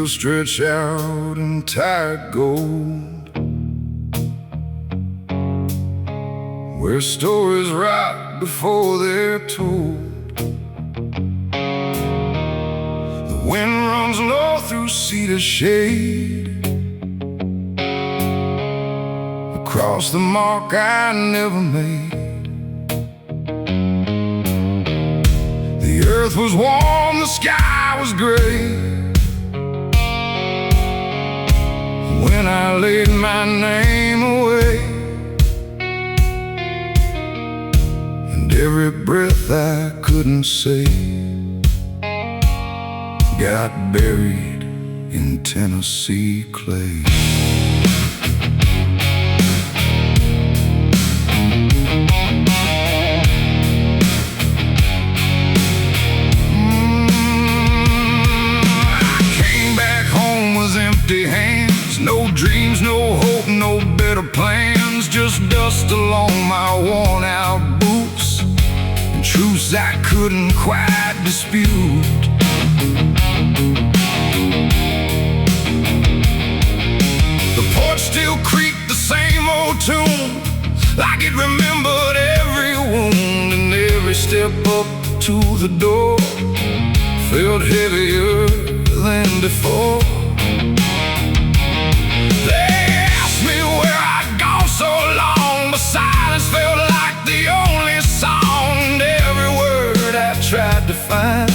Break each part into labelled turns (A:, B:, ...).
A: wheels stretch out in tired gold, where stories write before they're told. The wind runs low through cedar shade, across the mark I never made. The earth was warm, the sky was gray, when I laid my name away. And every breath I couldn't say got buried in Tennessee clay. Empty hands, no dreams, no hope, no better plans, just dust along my worn out boots and truths I couldn't quite dispute. The porch still creaked the same old tune, like it remembered every wound, and every step up to the door felt heavier than before. Tried to find,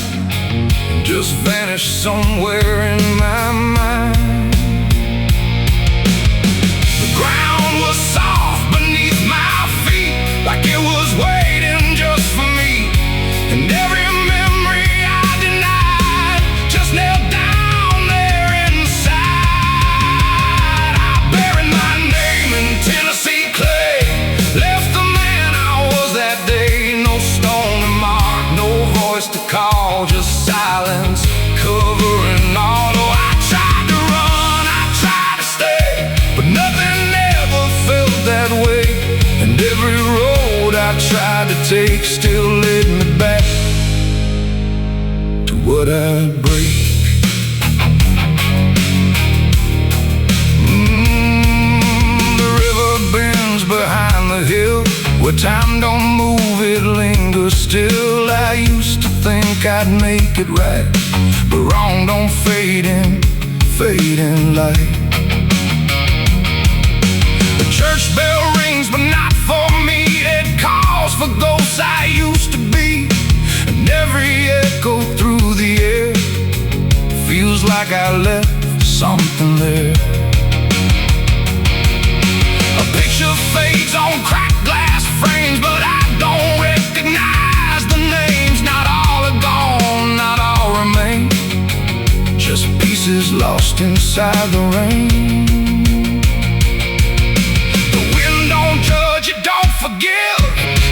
A: just vanished somewhere in my mind. The ground was soft beneath my feet, like it was waiting just for me. And every memory I denied just knelt down there inside. I buried my name in Tennessee clay, left the man I was that day, no stone to mark, no voice to call, just silence covering all. Oh, I tried to run, I tried to stay, but nothing ever felt that way. And every road I tried to take still led me back to what I'd break. The river bends behind the hill, where time don't move, it lingers still. I used to think I'd make it right, but wrong don't fade in light. The church bell rings, but not for me. It calls for ghosts I used to be, and every echo through the air feels like I left something there. A picture fades on cracked glass frames, but I don't recognize the names. Not all are gone, not all remain, just pieces lost inside the rain. The wind don't judge, it don't forgive,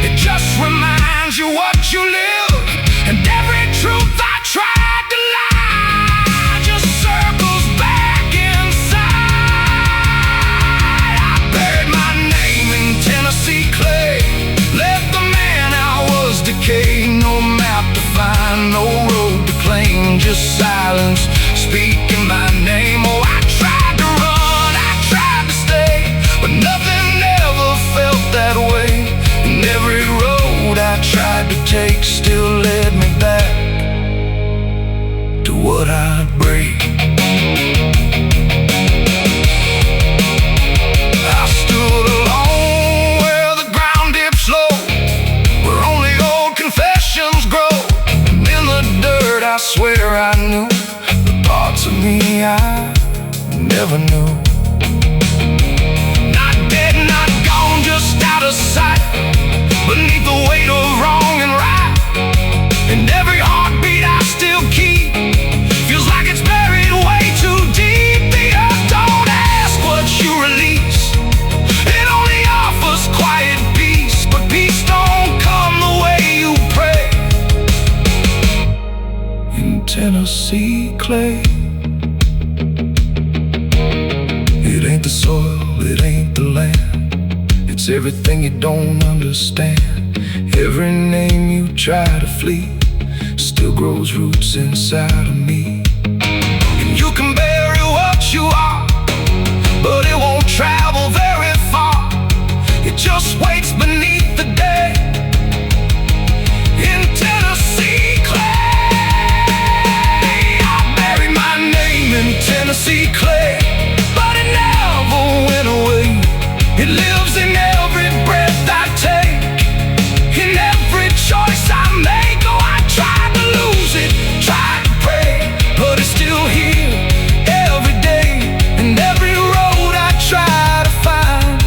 A: it just reminds you what you live. And every truth I tried to lie just circles back inside. I buried my name in Tennessee clay, left the man I was decay, no map to find, no road to claim, just silence speaking my name. Oh, I tried to run, I tried to stay, but nothing ever felt that way. And every road I tried to take still led me back to what I'd break. I stood alone where the ground dips low, where only old confessions grow. And in the dirt I swear I knew the parts of me I never knew. Not dead, not gone, just out of sight, beneath the weight of wrong and right. And every heartbeat I still keep feels like it's buried way too deep. The earth don't ask what you release, it only offers quiet peace. But peace don't come the way you pray. In Tennessee clay, it ain't the soil, it ain't the land, it's everything you don't understand. Every name you try to flee still grows roots inside of me. And you can bear Tennessee clay, but it never went away. It lives in every breath I take, in every choice I make. Oh, I tried to lose it, tried to pray, but it's still here every day. And every road I try to find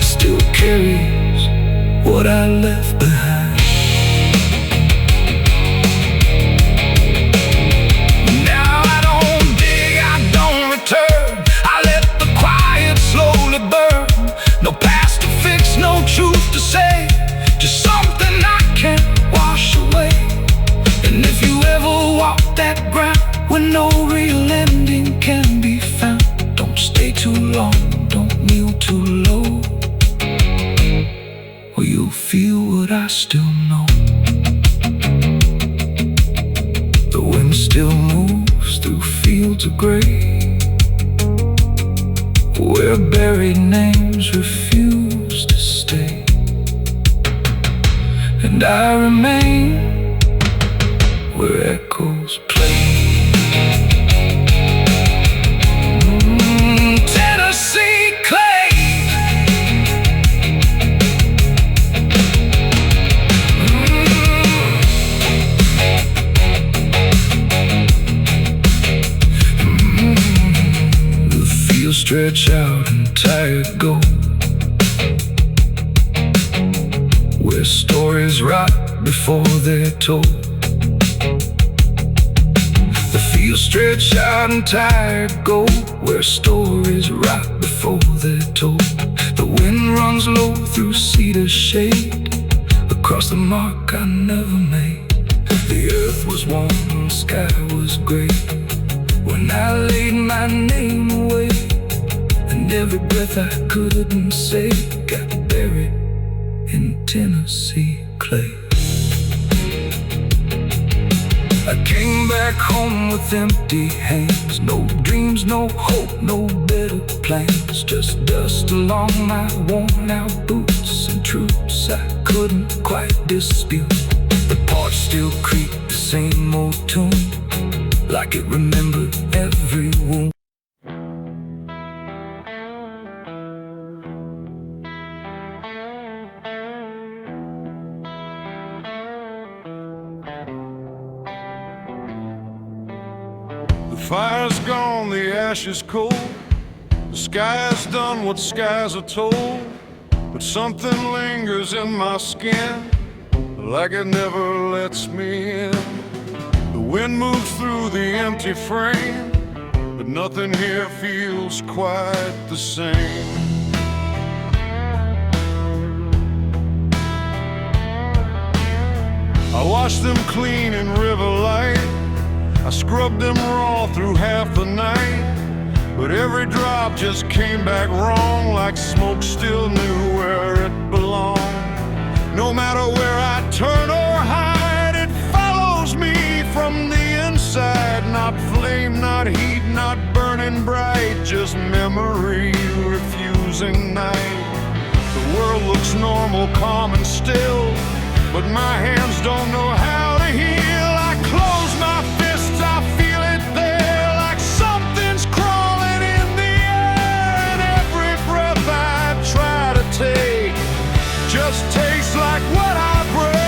A: still carries what I left behind. Truth to say, just something I can't wash away. And if you ever walk that ground where no real ending can be found, don't stay too long, don't kneel too low, or you'll feel what I still know. The wind still moves through fields of gray, where buried names refuse to stay. And I remain where echoes play. Tennessee clay. The fields stretch out and tired gold, where stories rot before they're told. The fields stretch out and tired gold, where stories rot before they're told. The wind runs low through cedar shade, across the mark I never made. The earth was warm, the sky was gray, when I laid my name away. And every breath I couldn't say got buried in Tennessee clay. I came back home with empty hands, no dreams, no hope, no better plans, just dust along my worn out boots and truths I couldn't quite dispute. The porch still creaked the same old tune, like it remembered every wound.
B: The fire's gone, the ash is cold, the sky's done what skies are told, but something lingers in my skin, like it never lets me in. The wind moves through the empty frame, but nothing here feels quite the same. I washed them clean in river light, I scrubbed them raw through half the night, but every drop just came back wrong, like smoke still knew where it belonged. No matter where I turn or hide, it follows me from the inside. Not flame, not heat, not burning bright, just memory refusing night. The world looks normal, calm and still, but my hands don't know how to heal. I close my fists, I feel it there, like something's crawling in the air. And every breath I try to take just tastes like what I breathe.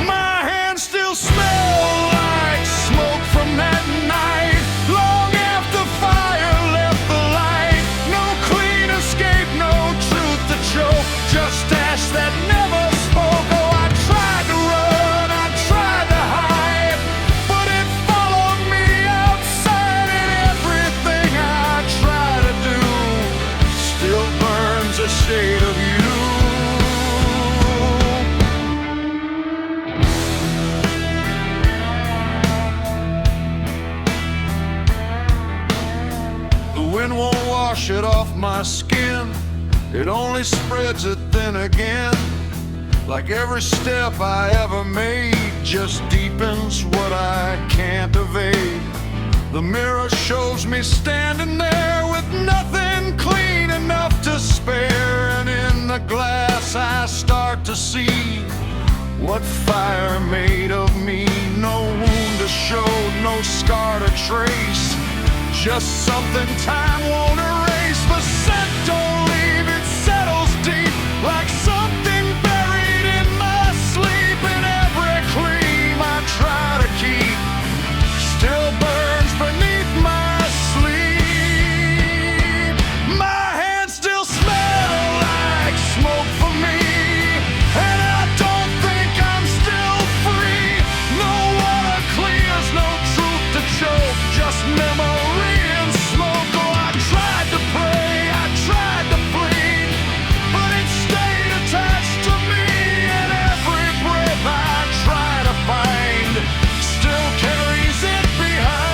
B: My hands still smell like smoke from that night, long after fire left the light. No clean escape, no truth to choke, just ash that never spoke. Oh, I tried to run, I tried to hide, but it followed me outside. And everything I try to do still burns a shade of you. The wind won't wash it off my skin, it only spreads it thin again. Like every step I ever made just deepens what I can't evade. The mirror shows me standing there with nothing clean enough to spare. And in the glass I start to see What fire made of me? No wound to show, no scar to trace. Just something time won't erase. The scent don't leave, it settles deep like something buried in my sleep. And every gleam I try to keep still burns beneath my sleep. My hands still smell like smoke for me, and I don't think I'm still free. No water clears, no truth to choke, just memory and smoke. Oh, I tried to pray, I tried to plead, but it stayed attached to me. And every breath I try to find still carries it behind.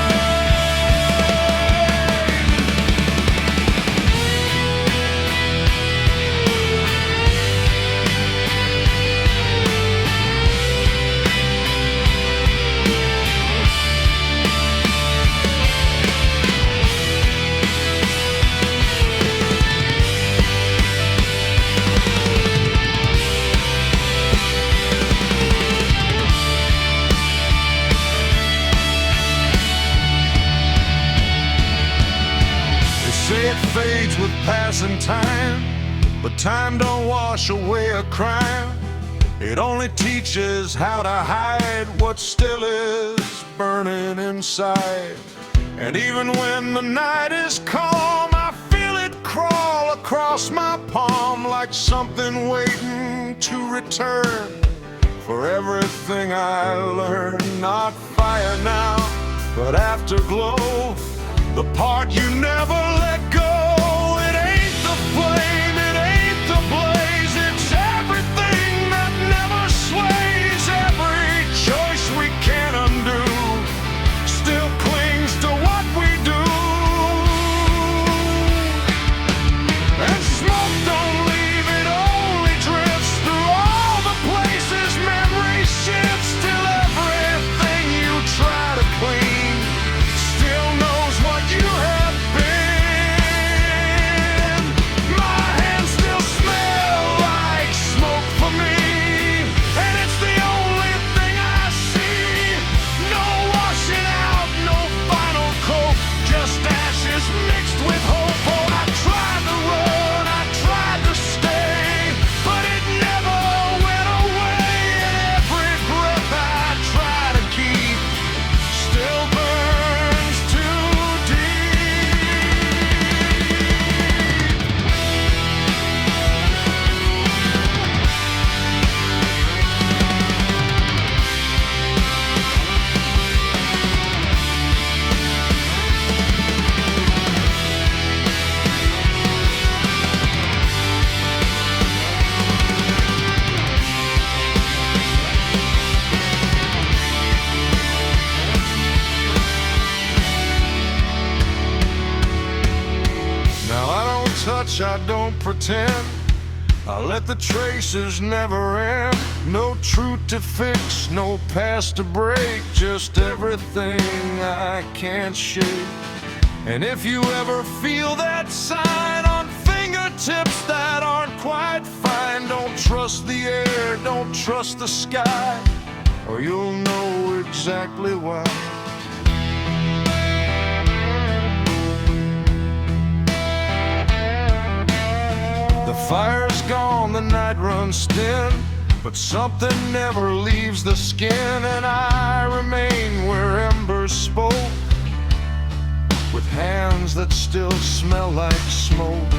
B: Say it fades with passing time, but time don't wash away a crime. It only teaches how to hide what still is burning inside. And even when the night is calm, I feel it crawl across my palm like something waiting to return for everything I learned. Not fire now, but afterglow, the part you never let go. It ain't the flame, it ain't the blaze, it's everything that never sways. Every choice we can't undo still clings to what we do. And smoke don't leave, it only drifts through all the places memory shifts, till everything you try to clean still knows what you have been. My hands still smell like smoke for me, and it's the only thing I see. No washing out, no final coat, just ashes mixed with hope. Oh, I tried to run, I tried to stay, but it never went away. And every breath I try to keep still burns too deep. Now I don't touch, I don't pretend, I let the traces never end. No truth to fix, no past to break, just everything I can't shake. And if you ever feel that sign on fingertips that aren't quite fine, don't trust the air, don't trust the sky, or you'll know exactly why. The fire's gone, the night runs thin, but something never leaves the skin. And I remain where embers spoke, with hands that still smell like smoke.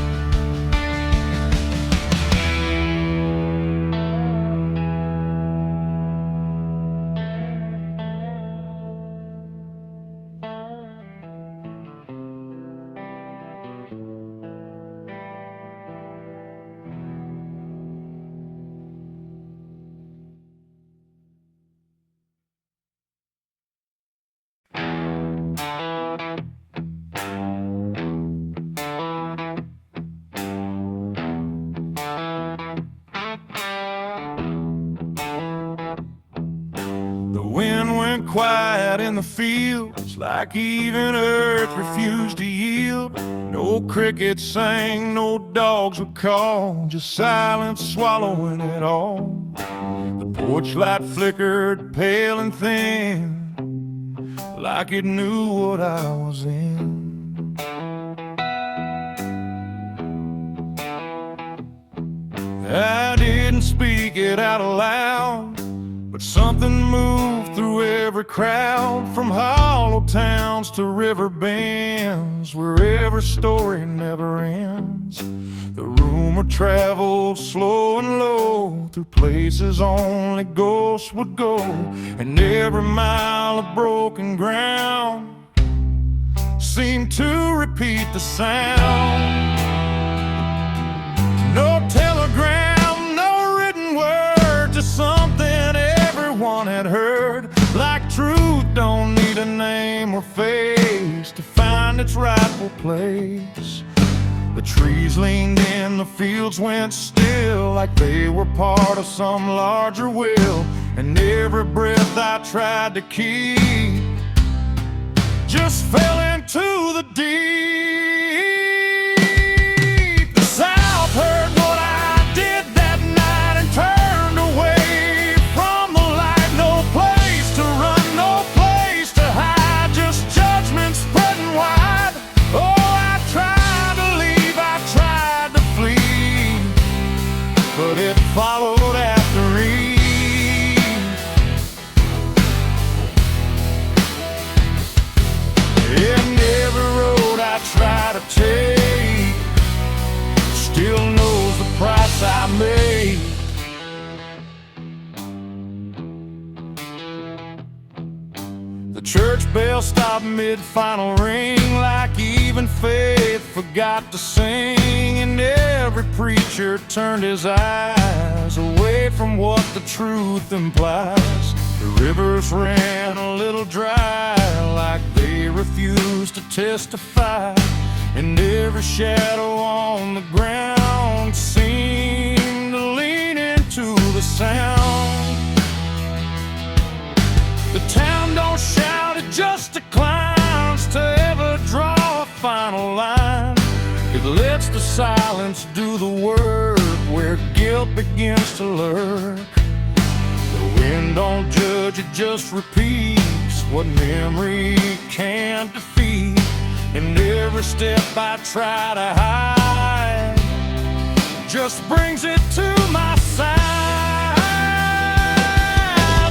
B: wind went quiet in the fields, like even earth refused to yield. No crickets sang, no dogs would call, just silence swallowing it all. The Porch light flickered pale and thin, like it knew what I was in. I didn't speak it out loud, but something moved through every crowd, from hollow towns to river bends, where every story never ends. The rumor traveled slow and low, through places only ghosts would go, and every mile of broken ground seemed to repeat the sound. No telegram, no written word, just something everyone had heard. Like truth don't need a name or face to find its rightful place. The trees leaned in, the fields went still, like they were part of some larger will. And every breath I tried to keep just fell into the deep. The South heard what I did that night and turned away from the light. No place to run, no place to hide, just judgment spreading wide. Oh, I tried to leave, I tried to flee, but it followed after me. And every road I try to take still knows the price I made. The church bell stopped mid-final ring, like even faith forgot to sing. And every preacher turned his eyes away from what the truth implies. The rivers ran a little dry, like they refused to testify. And every shadow on the ground seemed to lean into the sound. The town don't shout, it just declines to ever draw a final line. It lets the silence do the work, where guilt begins to lurk. The wind don't judge, it just repeats what memory can't defeat. And every step I try to hide just brings it to my side.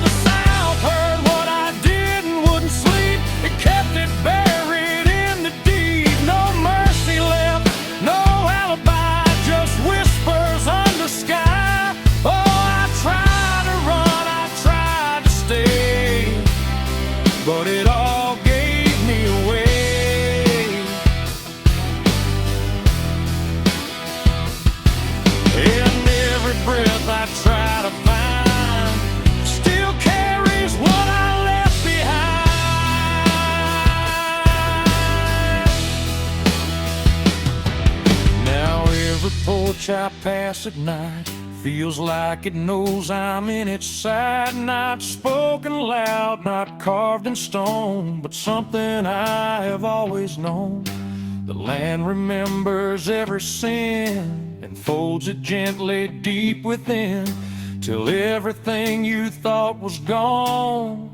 B: The South heard what I did and wouldn't sleep. It kept it buried in the deed. No mercy left, no alibi, just whispers under sky. Oh, I tried to run, I tried to stay, but it all gave me away. And every breath I try to find still carries what I left behind. Now every porch I pass at night feels like it knows I'm in its side. Not spoken loud, not carved in stone, but something I have always known. The land remembers every sin and folds it gently deep within, till everything you thought was gone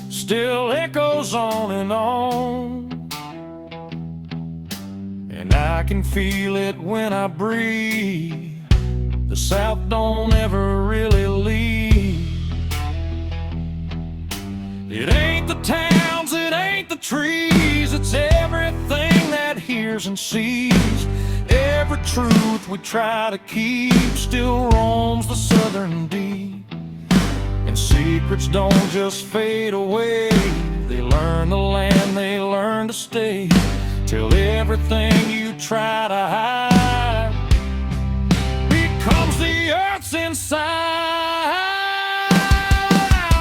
B: still echoes on and on. And I can feel it when I breathe. The South don't ever really leave. It ain't the towns, it ain't the trees, it's everything that hears and sees. Every truth we try to keep still roams the southern deep. And secrets don't just fade away, they learn the land, they learn to stay, till everything you try to hide becomes the earth's inside.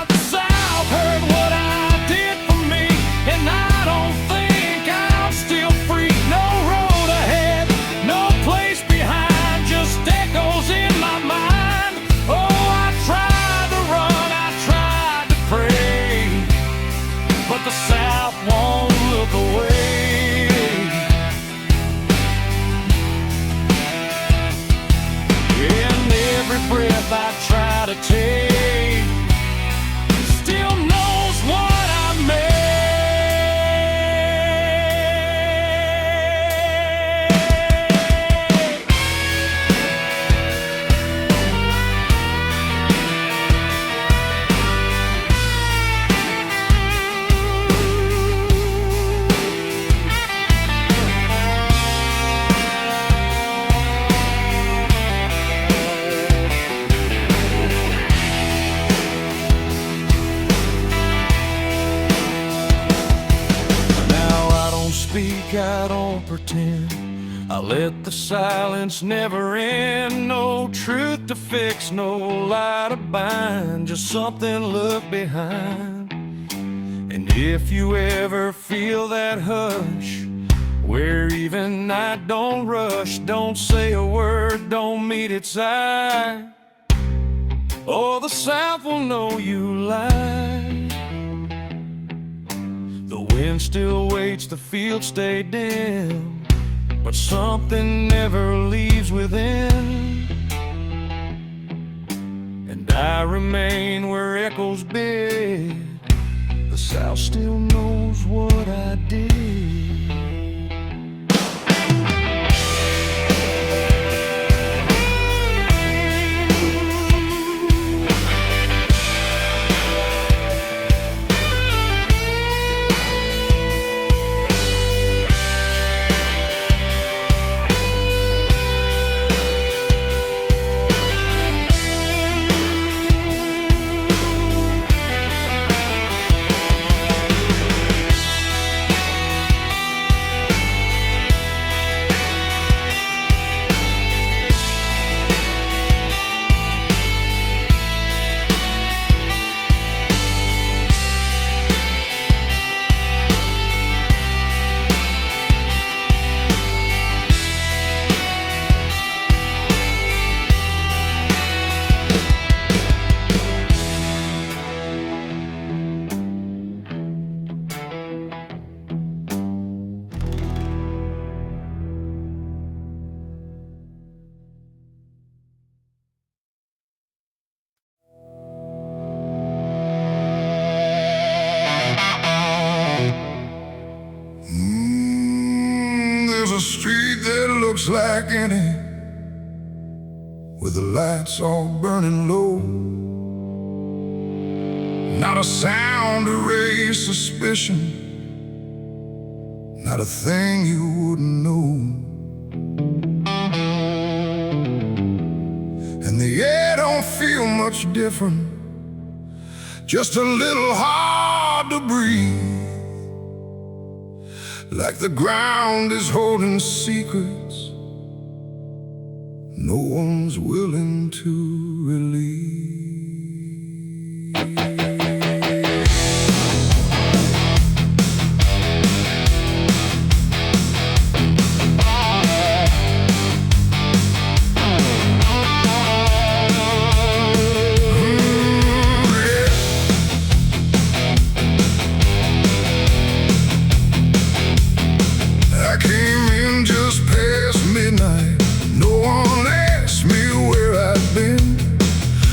B: The South heard what I did for me, and I don't think I'm still free. No road ahead, no place behind, just echoes in my mind. Oh, I tried to run, I tried to pray, but the South won't look away. Every breath I try
A: speak, I don't pretend. I let the silence never end. No truth to fix, no lie to bind, just something left behind. And if you ever feel that hush, where even night don't rush, don't say a word, don't meet its eye, or the South will know you lied. The wind still waits, the fields stay dim, but something never leaves within. And I remain where echoes bid. The South still knows what I did.
B: There's a street that looks like any, with the lights all burning low. Not a sound to raise suspicion, not a thing you wouldn't know. And the air don't feel much different, just a little hard to breathe. Like the ground is holding secrets no one's willing to release.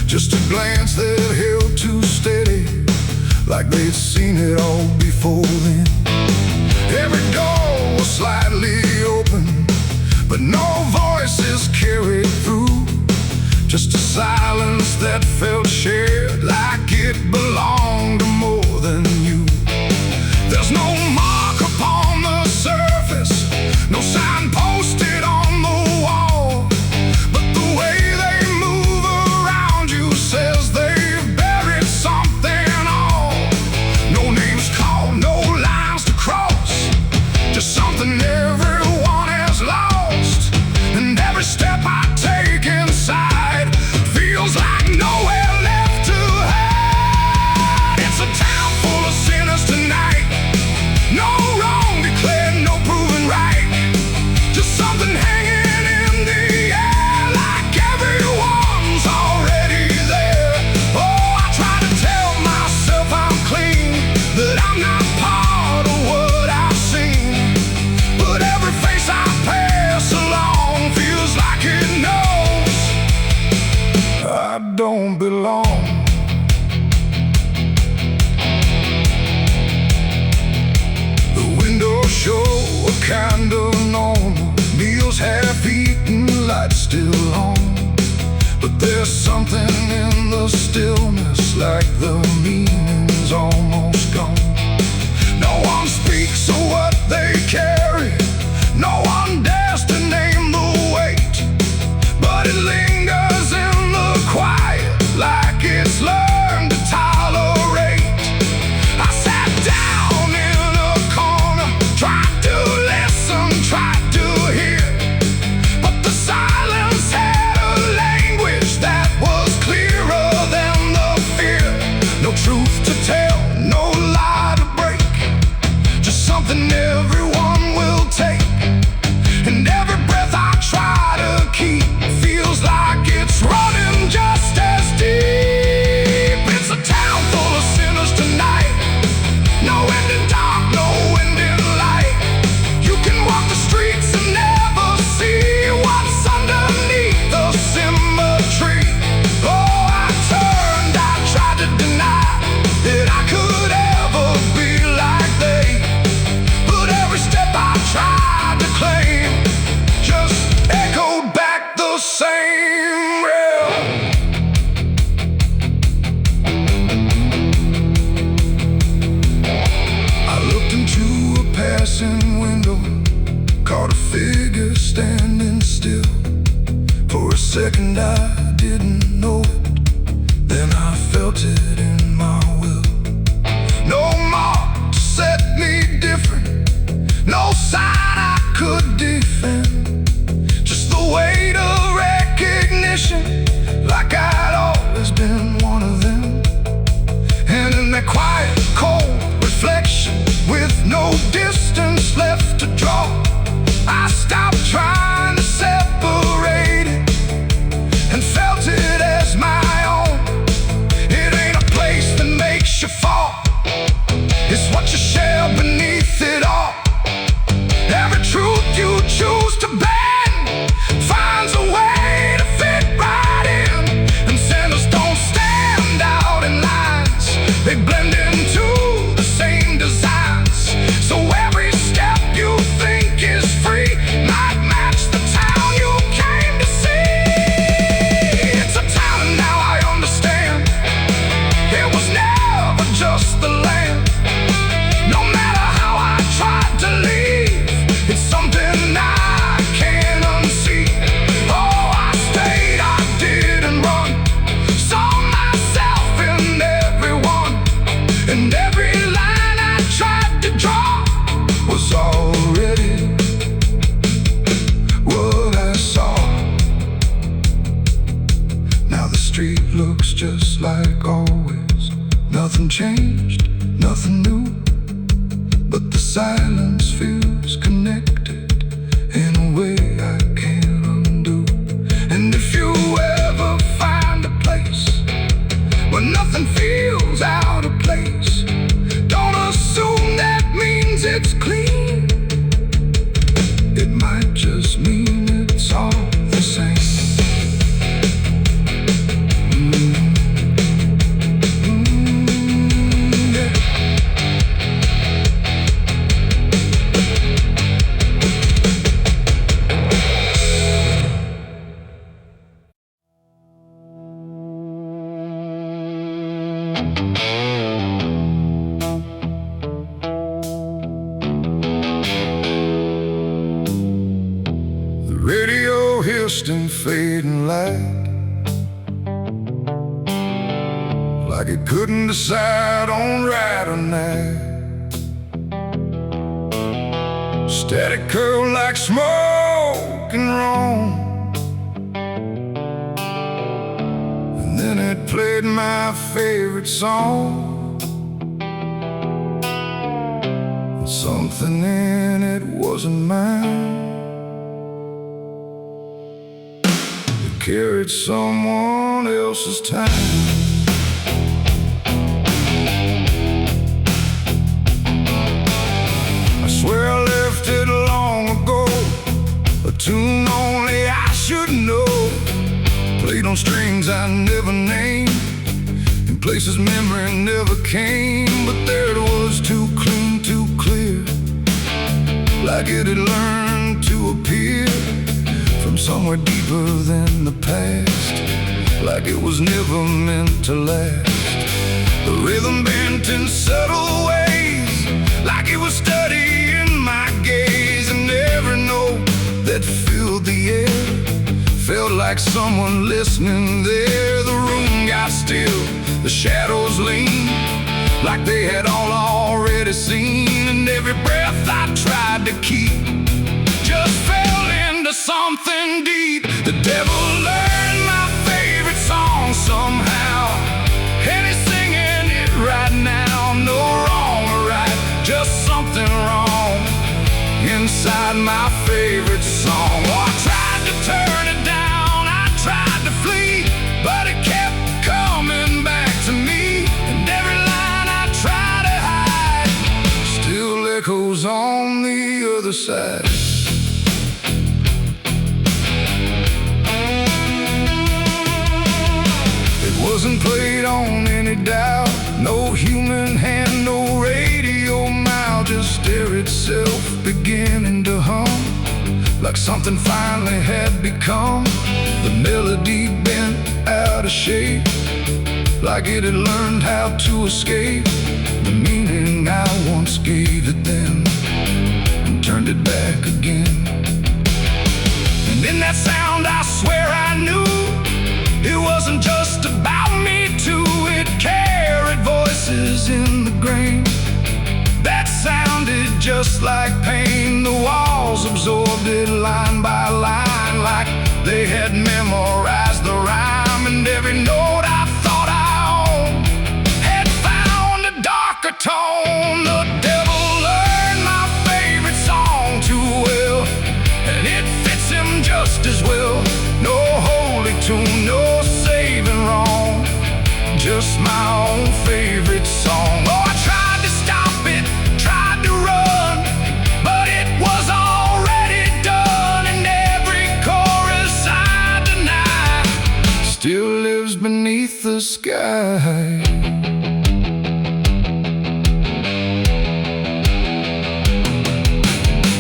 B: Just a glance that held too steady, like they'd seen it all before then. Every door was slightly open, but no voices carried through. Just a silence that felt shared, like it belonged to more than you. There's no mark upon the surface, no sign posted on the wall, but the way they move around you says they've buried something all. No names called, no lines to cross, just something everyone has lost. And every step I take inside feels like nowhere left to hide. It's a town full of sinners tonight, no wrong declared, no proven right, just something hanging in the air, like everyone's already there. Oh, I try to tell myself I'm clean, that I'm not part of what I've seen, but every face I pass along feels like it knows I don't belong. The windows show a kind of normal, meals half eaten, lights still on. But there's something in the stillness, like the meaning's almost gone. No one speaks of what they carry, no one dares to name the weight, but it lingers in the quiet, like it's learned to tolerate. I sat down in a corner, tried to
A: something everyone will take. And every breath I try to keep feels like it's running just as deep. It's a town full of sinners tonight. No end in dark, no end in light. You can walk the streets and never see what's underneath the symmetry. Oh, I turned, I tried to deny that I could ever be like they. But every step I tried to claim just echoed back the same. I looked into a passing window, caught a figure standing still. For a second I didn't know it, then I felt it in my will. No mark to set me different, no sign I could defend. Just the weight of recognition, like I'd always been one of them. And in that quiet, cold reflection, with no distance left to draw, I stopped trying to separate it and felt it as my own. It ain't a place that makes you fall, it's what you share beneath it all. Every truth you choose to bend finds a way to fit right in. And sinners don't stand out in lines, they blend into the same designs. So every step you think is free might match the town you came to see. It's a town and now I understand, it was never just the land. No matter how I tried to leave, it's something I can't unsee. Oh, I stayed, I didn't run, saw myself in everyone. And every line I tried to draw was already what I saw. Now the street looks just like always, nothing changed, nothing new. But the silence feels connected in a way I can't undo. And if you ever find a place where nothing feels out of place, don't assume that means it's clean. It might just mean it's all the same. Yeah. The radio hissed in fading light, like it couldn't decide on right or night. Static curled like smoke and wrong, and then it played my favorite song. And something in it wasn't mine, it carried someone else's time. I swear I left it long ago, a tune only I should know, played on strings I never named, in places memory never came. But there it was, too clean, too clear, like it had learned to appear from somewhere deeper than the past, like it was never meant to last. The rhythm bent in subtle ways, like it was studying my gaze. And every note that filled the air felt like someone listening there. The room got still, the shadows leaned, like they had all already seen. And every breath I tried to keep just fell into something deep. The devil learned my favorite song somehow, and he's singing it right now. No wrong or right, just something wrong. inside my favorite song. Oh, I tried to turn it down, I tried to flee, but it kept coming back to me. And every line I try to hide still echoes on the other side. It wasn't played on any dial, no human hand, no radio mouth, just air itself beginning to hum, like something finally had become. The melody bent out of shape, like it had learned how to escape the meaning I once gave it then, and turned it back again. And in that sound I swear I knew it wasn't just about me too. It carried voices in the grain that sounded just like pain. The walls absorbed it line by line, like they had memorized the rhyme. And every note I thought I owned had found a darker tone. The devil learned my favorite song too well, and it fits him just as well. No holy tune, no saving wrong, just my own favorite song. Oh, I tried to stop it, tried to run, but it was already done. And every chorus I deny still lives beneath the sky.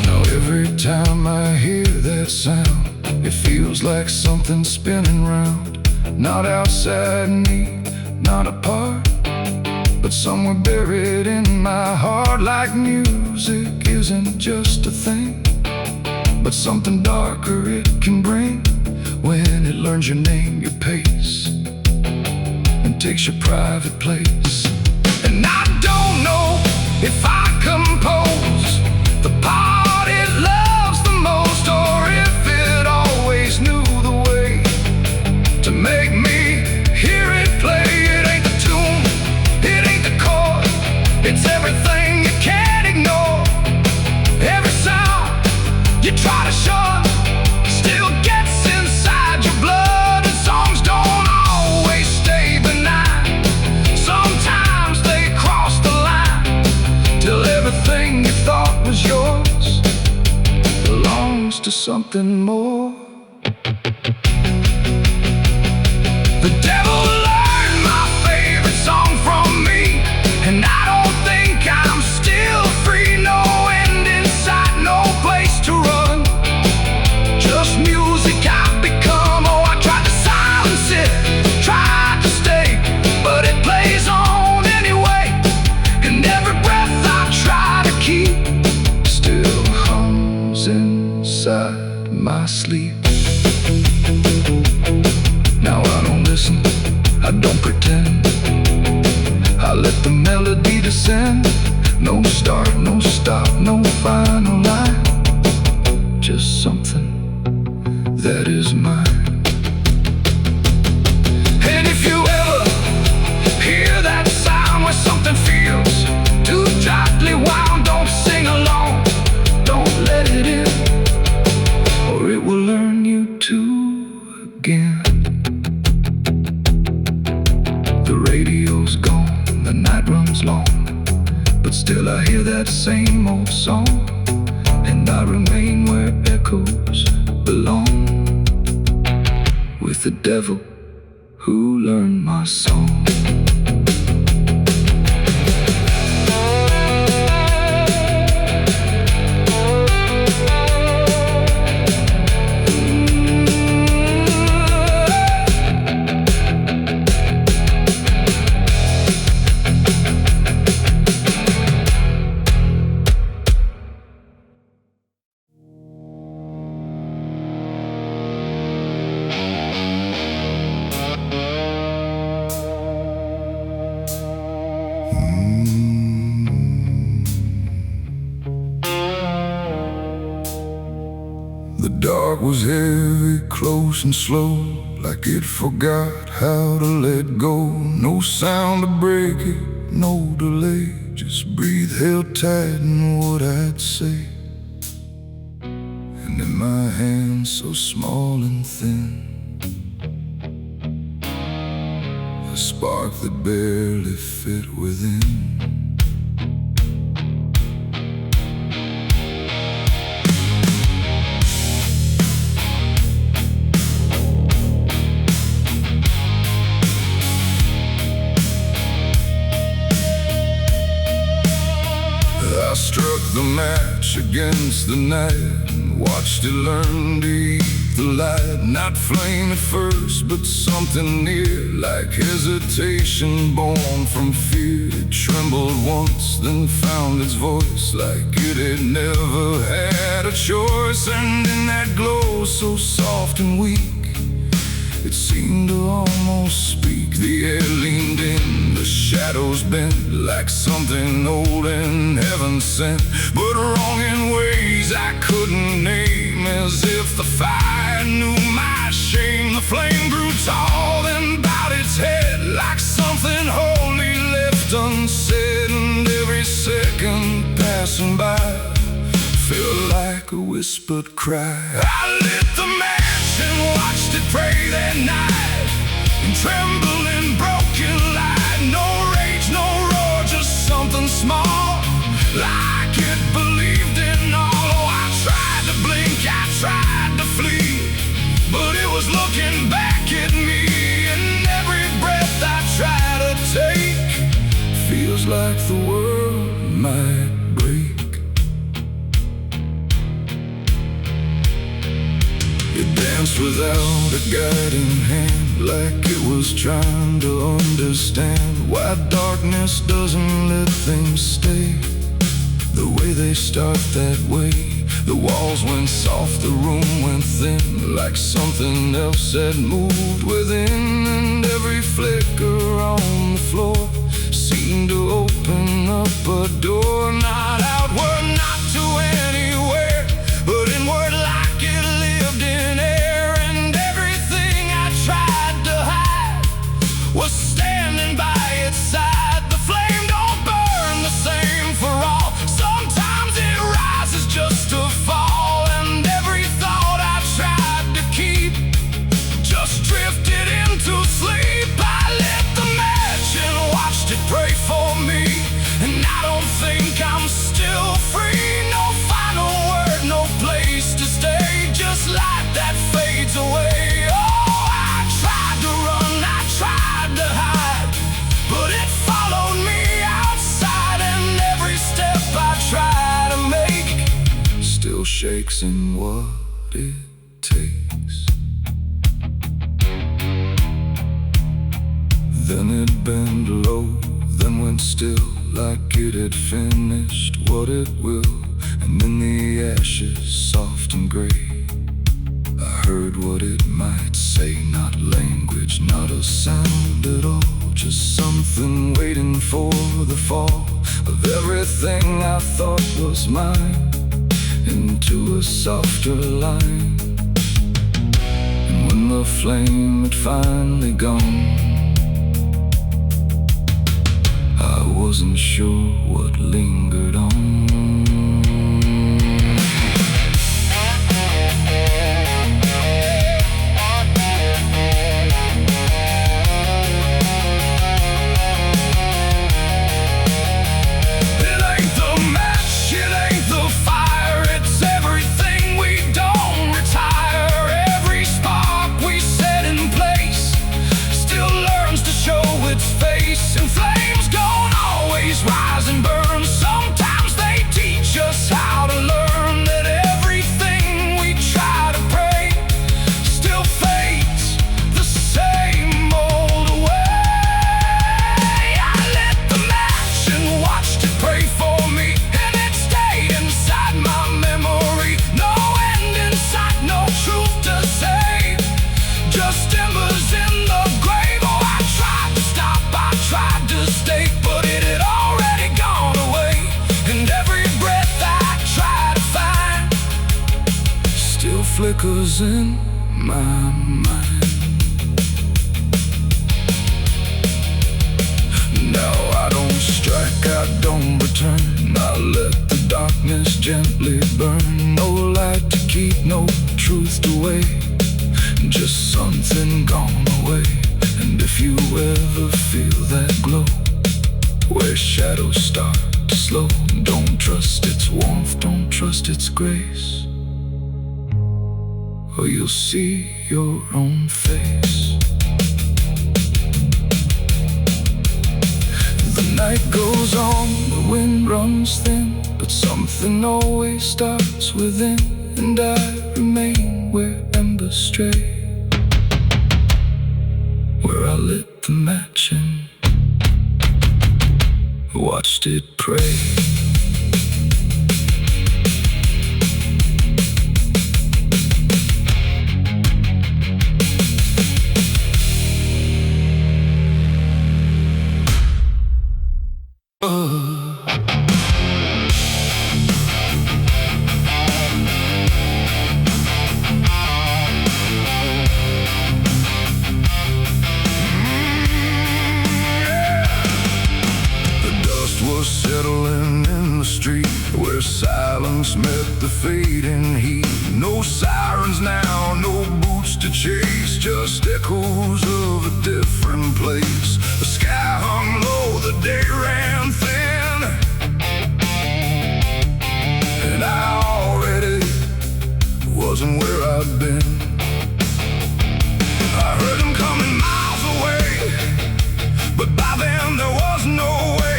A: Now every time I hear that sound, it feels like something spinning round, not outside me, not apart, but somewhere buried in my heart. Like music isn't just a thing, but something darker it can bring, when it learns your name, your pace, and takes your private place. And I don't know if I compose the part it loves the most, or if it always knew the way to make me hear it play. It ain't the tune, it ain't the chord, it's everything you can't ignore. Every sound you try to shun still gets inside your blood. And songs don't always stay benign, sometimes they cross the line, till everything you thought was yours belongs to something more. The devil learned my favorite song from me, and I don't think I'm still free. No end in sight, no place to run, just music I've become. Oh, I tried to silence it, tried to stay, but it plays on anyway. And every breath I try to keep still hums inside my sleep. Now I don't listen, I don't pretend, I let the melody descend. No start, no stop, no final line, just something that is mine. And if you ever hear that sound where something feels too tightly wound, don't sing along, don't let it in, or it will learn you to again. The radio's gone, the night runs long, but still I hear that same old song, and I remain where echoes belong, with the devil who learned my song. The dark was heavy, close and slow, like it forgot how to let go. No sound to break it, no delay, just breathe held tight in what I'd say. and in my hands so small and thin, a spark that barely fit within. I struck the match against the night and watched it learn to eat the light. Not flame at first, but something near, like hesitation born from fear. It trembled once, then found its voice, like it had never had a choice. And in that glow so soft and weak, it seemed to almost speak. The air leaned in, the shadows bent, like something old and heaven sent, but wrong in ways I couldn't name. As if the fire knew my shame. The flame grew tall and bowed its head, like something holy left unsaid. And every second passing by felt like a whispered cry. I lit the match and watched it pray that night, and tremble in broken light. No rage, no roar, just something small, like it believed in all. Oh, I tried to blink, I tried to flee, but it was looking back at me. And every breath I try to take feels like the world might break. It danced without a guiding hand, like it was trying to understand why darkness doesn't let things stay the way they start that way. The walls went soft, the room went thin, like something else had moved within. And every flicker on the floor seemed to open up a door, not outward, not to anywhere, but inward, like it lived in air. And everything I tried to hide was standing by its side. The flame don't burn the same for all. Sometimes it rises just to fall. And every thought I tried to keep just drifted into sleep. I lit the match and watched it pray for me, and I don't think I'm still free. No final word, no place to stay, just light that fades away. Oh, I tried to run, I tried to hide, but it followed me outside. And every step I try to make still shakes in what it takes. Then it bent low, then went still, like it had finished what it will. And in the ashes, soft and gray, I heard what it might say. Not language, not a sound at all, just something waiting for the fall of everything I thought was mine into a softer line. And when the flame had finally gone, I wasn't sure what lingered on. And flames don't always rise and burn. Sometimes they teach us how to learn that everything we try to pray still fades the same old way. I lit the match and watched it pray for me, and it stayed inside my memory. No end in sight, no truth to save, just embers in the grave. Oh, I tried to stop, I tried to stay, but it had already gone away. And every breath I try to find still flickers in my mind. Now I don't strike, I don't return, I let the darkness gently burn. No light to keep, no truth to weigh, just something gone away. And if you ever feel that glow, where shadows start to slow, don't trust its warmth, don't trust its grace, or you'll see your own face. The night goes on, the wind runs thin, but something always starts within. And I remain where embers stray, where I lit the match and watched it pray.
B: Settling in the street where silence met the fading heat. No sirens now, no boots to chase, just echoes of a different place. The sky hung low, the day ran thin, and I already wasn't where I'd been. I heard them coming miles away, but by then there was no way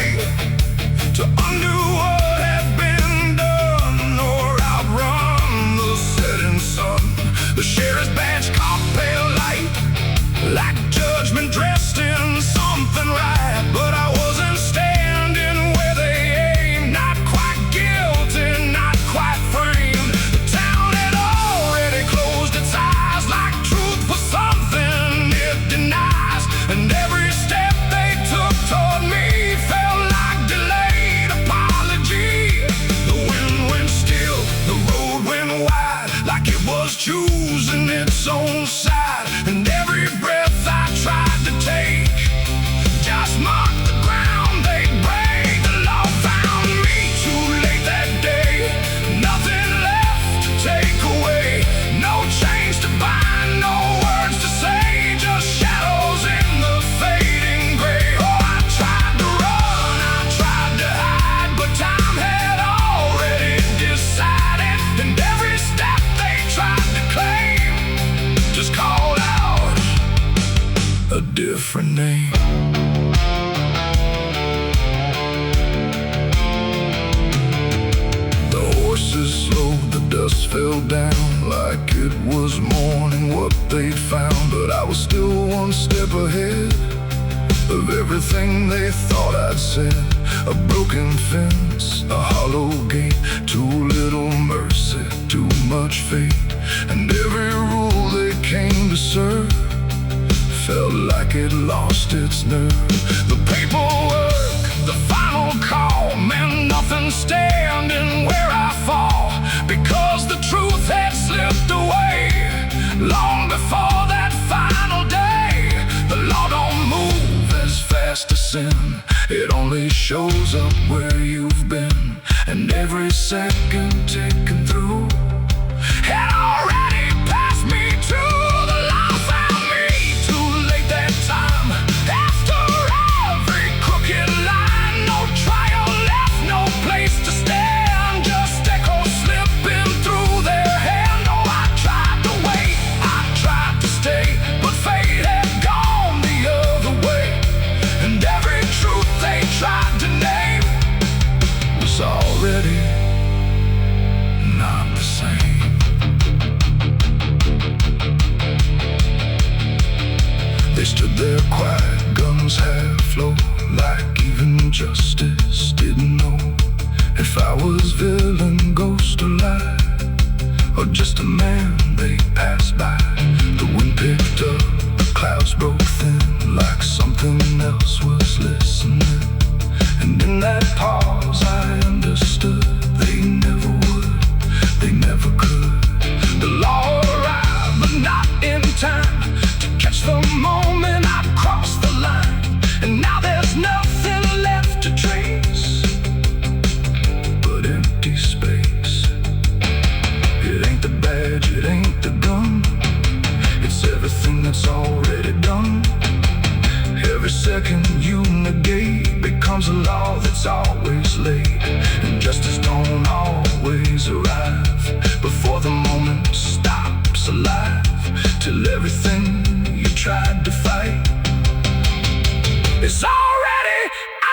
B: to undo what had been done or outrun the setting sun. The sheriff's badge caught pale light, like judgment dressed in something right. But I wasn't standing where they aimed, not quite guilty, not quite framed. The town had already closed its eyes, like truth was something it denies. And every step they took toward me felt like delay. Choosing its own side, and every breath I tried to take just marked the ground they'd break. The law found me too late that day, nothing left to take away, no chains to bind, no words to say, just shadows in the fading gray. Oh, I tried to run, I tried to hide, but time had already decided, and every step they tried to claim just called out a different name. The horses slowed, the dust fell down like it was morning what they'd found. But I was still one step ahead of everything they thought I'd said. A broken fence, a hollow gate, too little mercy, too much fate. And every rule they came to serve felt like it lost its nerve. The paperwork, the final call, meant nothing standing where I fall, because the truth had slipped away long before that final day. The law don't move as fast as sin, it only shows up where you've been. And every second ticking through had already passed me too. The law found me too late that time, after every crooked line. No trial left, no place to stand, just echoes slipping through their hand. Oh, I tried to wait, I tried to stay, but fate had gone the other way. And every truth they tried to name was already not the same. They stood there quiet, guns half low, like even justice didn't know if I was villain, ghost or lie, or just a man they passed by. The wind picked up, the clouds broke thin, like something else was listening. And in that pause I understood they never would, they never could. The law arrived, but not in time to catch the moment I crossed the line. And now there's nothing left to trace but empty
A: the badge, it ain't the gun. It's everything that's already done. Every second you negate becomes a law that's always late. And justice don't always arrive before the moment stops alive. Till everything you tried to fight is already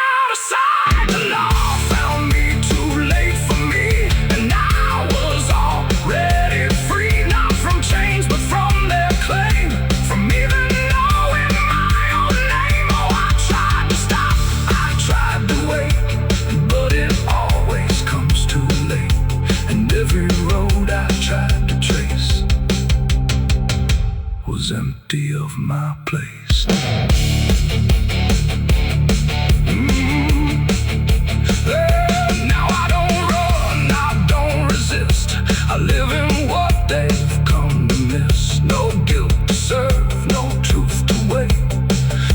A: out of sight. The law found me too late for me, and I was already free. Not from chains, but from their claim, from even knowing my own name. Oh, I tried to stop, I tried to wait, but it always comes too late. And every road I tried to trace was empty of my place. Now I don't run, I don't resist. I live in what they've come to miss. No guilt to serve, no truth to wait,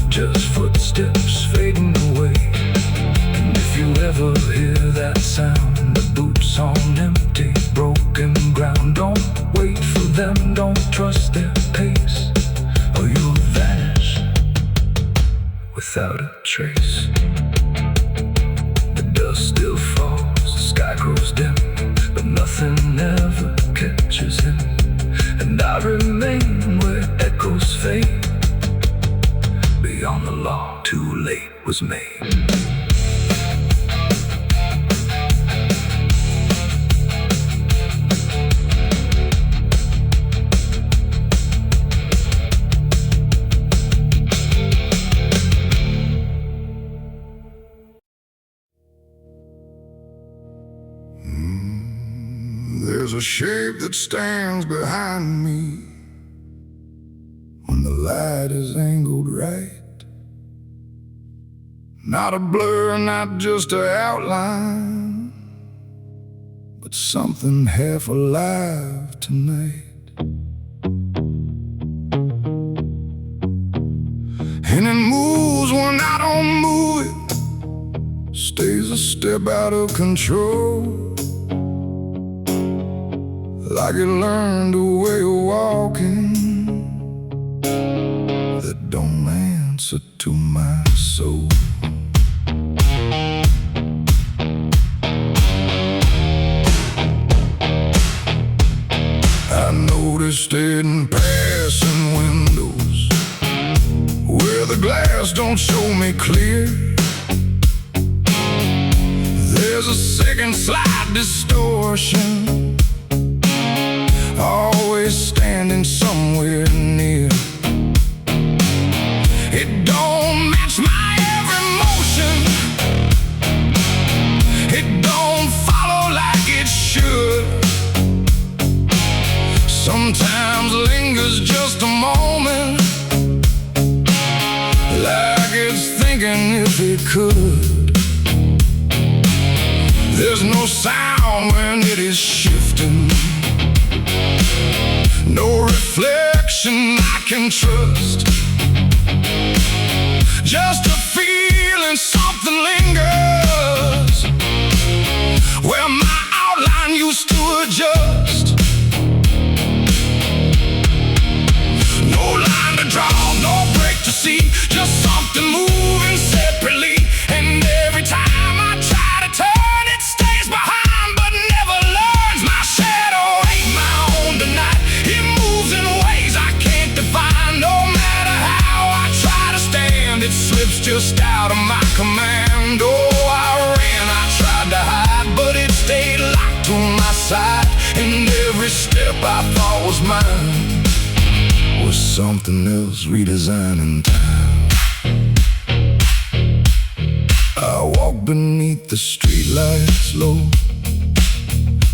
A: just footsteps fading away. And if you ever hear that sound, the boots on empty, broken ground, don't wait for them, don't trust their pace, or you'll vanish without a trace. The dust still falls, the sky grows dim, but nothing ever catches him. And I remain where echoes fade, beyond the law, too late was made.
B: There's a shape that stands behind me when the light is angled right. Not a blur, not just an outline, but something half alive tonight. And it moves when I don't move it, stays a step out of control, like it learned a way of walking that don't answer to my soul. I noticed it in passing windows where the glass don't show me clear. There's a second slight distortion, always standing somewhere near. It don't match my every motion, it don't follow like it should. Sometimes lingers just a moment, like it's thinking if it could. There's no sound when it is shifting, no reflection I can trust, just a feeling something lingers where my outline used to adjust. No line to draw, no break to see, just something moving separately. And every time I try to turn, it stays behind but never learns. My shadow ain't my own tonight, it moves in ways I can't define. No matter how I try to stand, it slips just out of my command. Oh, I ran, I tried to hide, but it stayed locked to my side. And every step I thought was mine was something else redesigned in time. I walked beneath the streetlights low,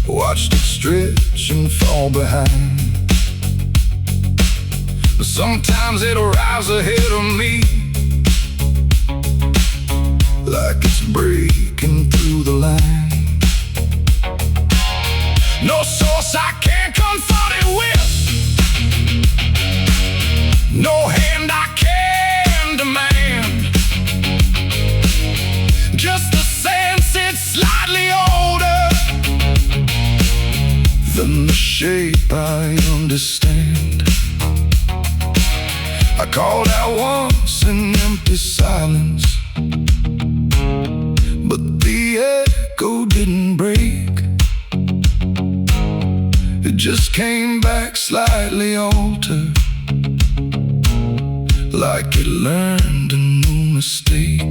B: watched it stretch and fall behind. But sometimes it'll rise ahead of me, like it's breaking through the line. No source I can't confront it with, no hand I can demand, just the sense it's slightly older
A: then the shape I understand. I called out once in empty silence, but the echo didn't break. It just came back slightly altered, like it learned a new mistake.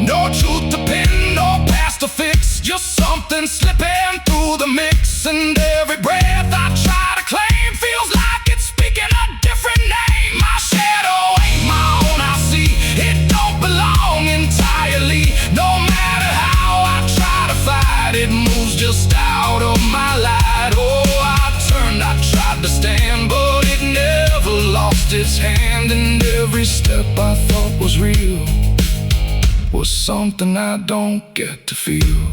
A: No truth to pin, no past to fix, just something slipping through the mix. And every breath I try to claim feels like it's speaking a different name. My shadow ain't my own, I see it don't belong entirely. No matter how I try to fight, it moves just out of my light. Oh, I turned, I tried to stand, but it never lost its hand. And every step I thought was real was something I don't get to feel.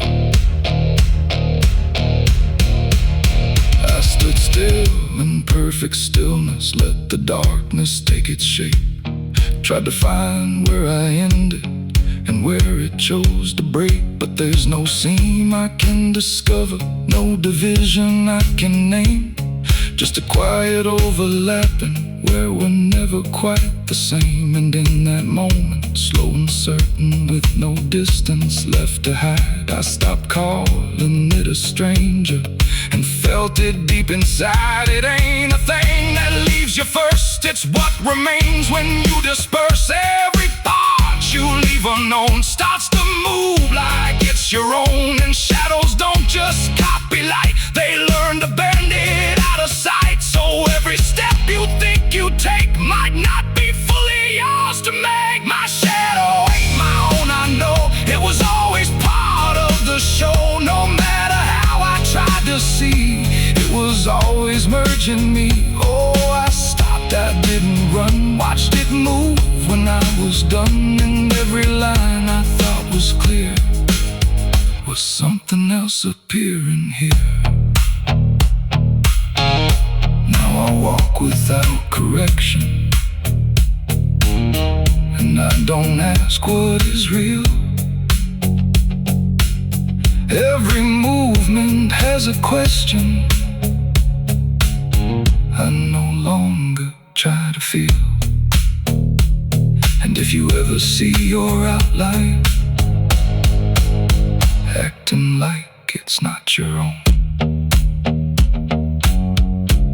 A: I stood still in perfect stillness, let the darkness take its shape. Tried to find where I ended and where it chose to break, but there's no seam I can discover, no division I can name. Just a quiet overlapping where we're never quite the same. And in that moment, slow and certain, with no distance left to hide, I stopped calling it a stranger and felt it deep inside. It ain't a thing that leaves you first, it's what remains when you disperse. Every part you leave unknown starts to move like it's your own. And shadows don't just copy light, they learn to bend it out of sight. So every step you think you take might not be fully yours to make. My shadow ain't my own, I know it was always part of the show. No matter how I tried to see, it was always merging me. Oh, I stopped, I didn't run, watched it move when I was done. And every line I thought was clear was something else appearing here. Now I walk without correction, and I don't ask what is real. Every movement has a question. I no longer try to feel. And if you ever see your outline acting like it's not your own,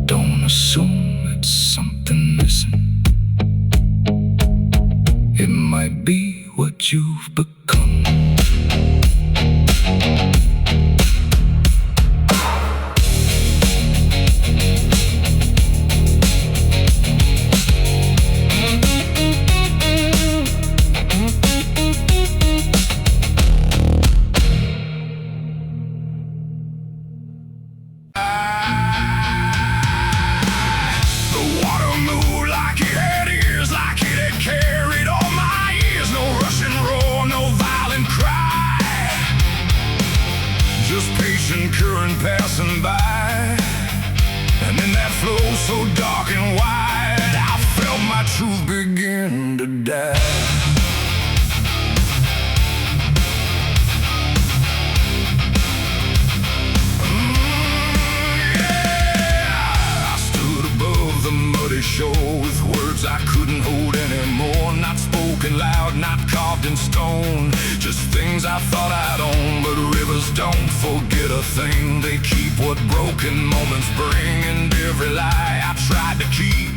A: don't assume it's something missing. It might be what you've become. Current passing by, and in that flow so dark and wide, I felt my truth begin to die. Yeah, I stood above the muddy shore with words I couldn't hold anymore. Not spoken loud, not carved in stone, just things I thought I'd own. But rivers don't forget a thing, they keep what broken moments bring. And every lie I tried to keep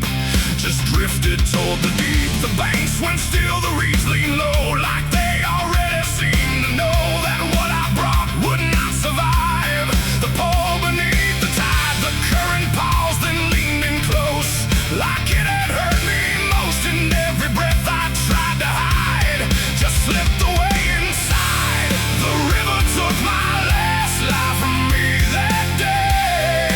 A: just drifted toward the deep. The banks went still, the reeds lean low, like they already seemed to know that what I brought would not survive the pull beneath the tide. The current paused, then leaned in close, like it had hurt me most. And every breath I tried to hide just slipped away inside. The river took my last life from me that day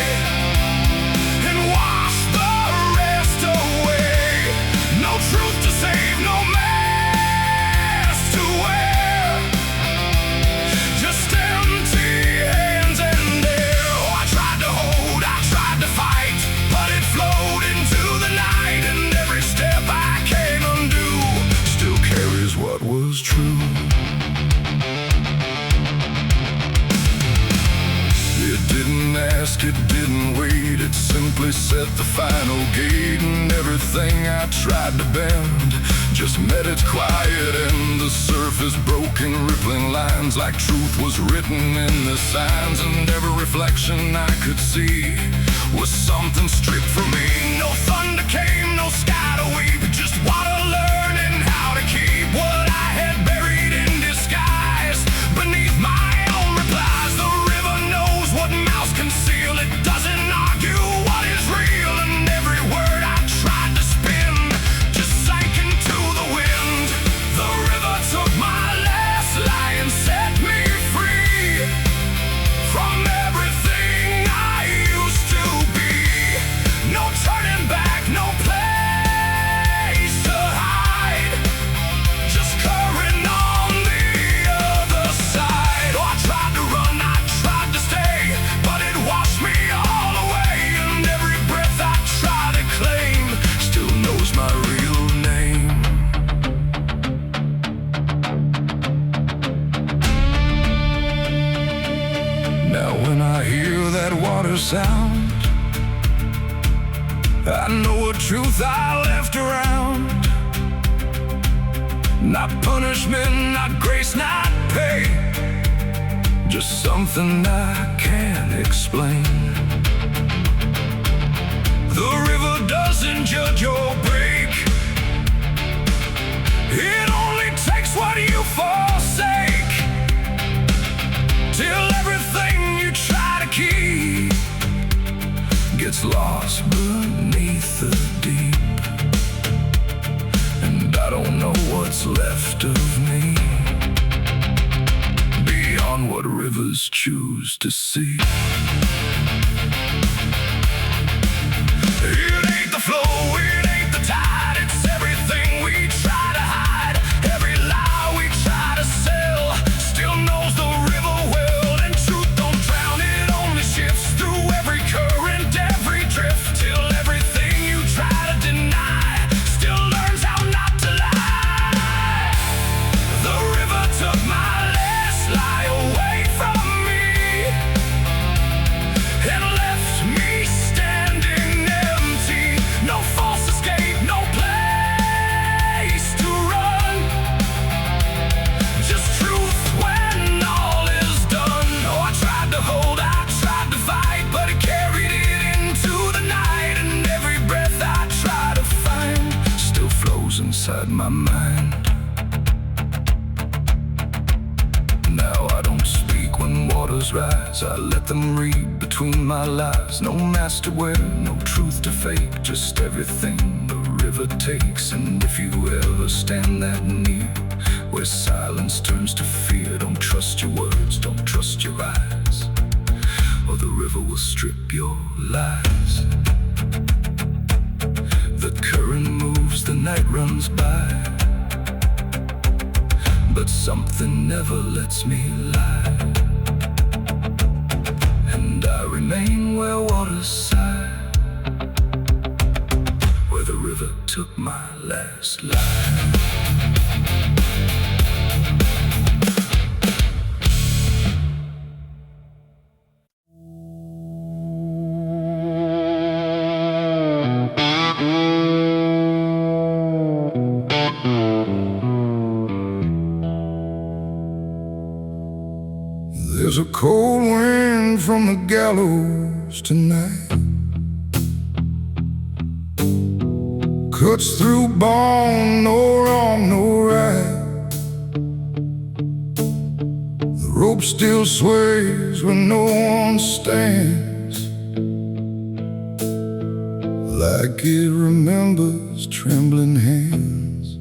A: and washed the rest away. No truth to save, no mask to wear. ask, it didn't wait. It simply set the final gate. And everything I tried to bend just met its quiet end. The surface broke in rippling lines, like truth was written in the signs. And every reflection I could see was something stripped from me. No thunder came, no sky to weep, just water learning how to keep what I had buried in disguise beneath my own replies. The river knows what mouths conceal. It doesn't argue what is real. And every word I tried to spin just sank into the wind. The river took my last lie and set me free from everything I used to be. No turning back, no place to hide, just current on the other side. Oh, I tried to run, I tried to stay, but it washed me all away. And every breath I try to claim still knows my real name. Now when I hear that water sound, I know a truth I left around. Not punishment, not grace, not pay, just something I can't explain. The river doesn't judge or break. It only takes what you forsake, till everything you try to keep gets lost beneath the deep. And I don't know what's left of me beyond what rivers choose to see. It ain't the flow, it ain't the tide, it's everything we try to hide. Every lie we try to sell still knows the river well. And truth don't drown, it only shifts through every current, every drift, till everything you try to deny still learns how not to lie. The river took my last lie away from me and left me standing empty. No false escape, no place to run, just truth when all is done. Oh, I tried to hold, I tried to fight, but it carried it into the night. And every breath I try to find still flows inside my mind. Now I don't speak when waters rise, I let them read between my lies. No mask to wear, no truth to fake, just everything the river takes. And if you ever stand that near, where silence turns to fear, don't trust your words, don't trust your eyes, or the river will strip your lies. The current moves, the night runs by, but something never lets me lie. And I remain where waters sigh, where the river took my last lie. There's a cold wind from the gallows tonight, cuts through bone, no wrong, no right. The rope still sways when no one stands, like it remembers trembling hands.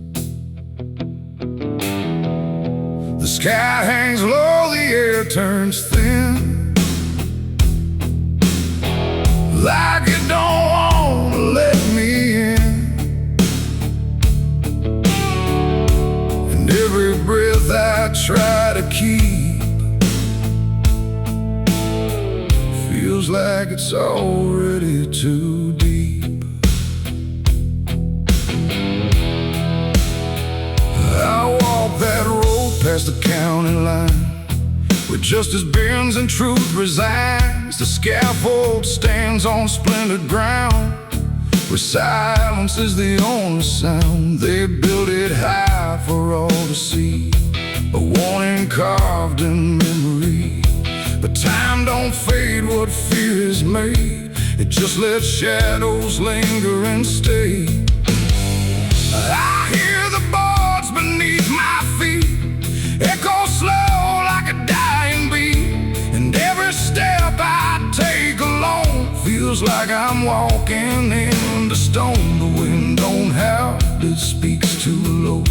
A: The sky hangs low, the air turns thin, like it don't want to let me in. And every breath I try to keep feels like it's already too deep. I walk that road past the county line, Where justice bends and truth resigns, the scaffold stands on splintered ground. Where silence is the only sound, they built it high for all to see, a warning carved in memory. But time don't fade what fear is made, it just lets shadows linger and stay. I hear the boards beneath my feet echo slow like a dying beat, and every step I take alone feels like I'm walking into stone. The wind don't howl, it speaks too low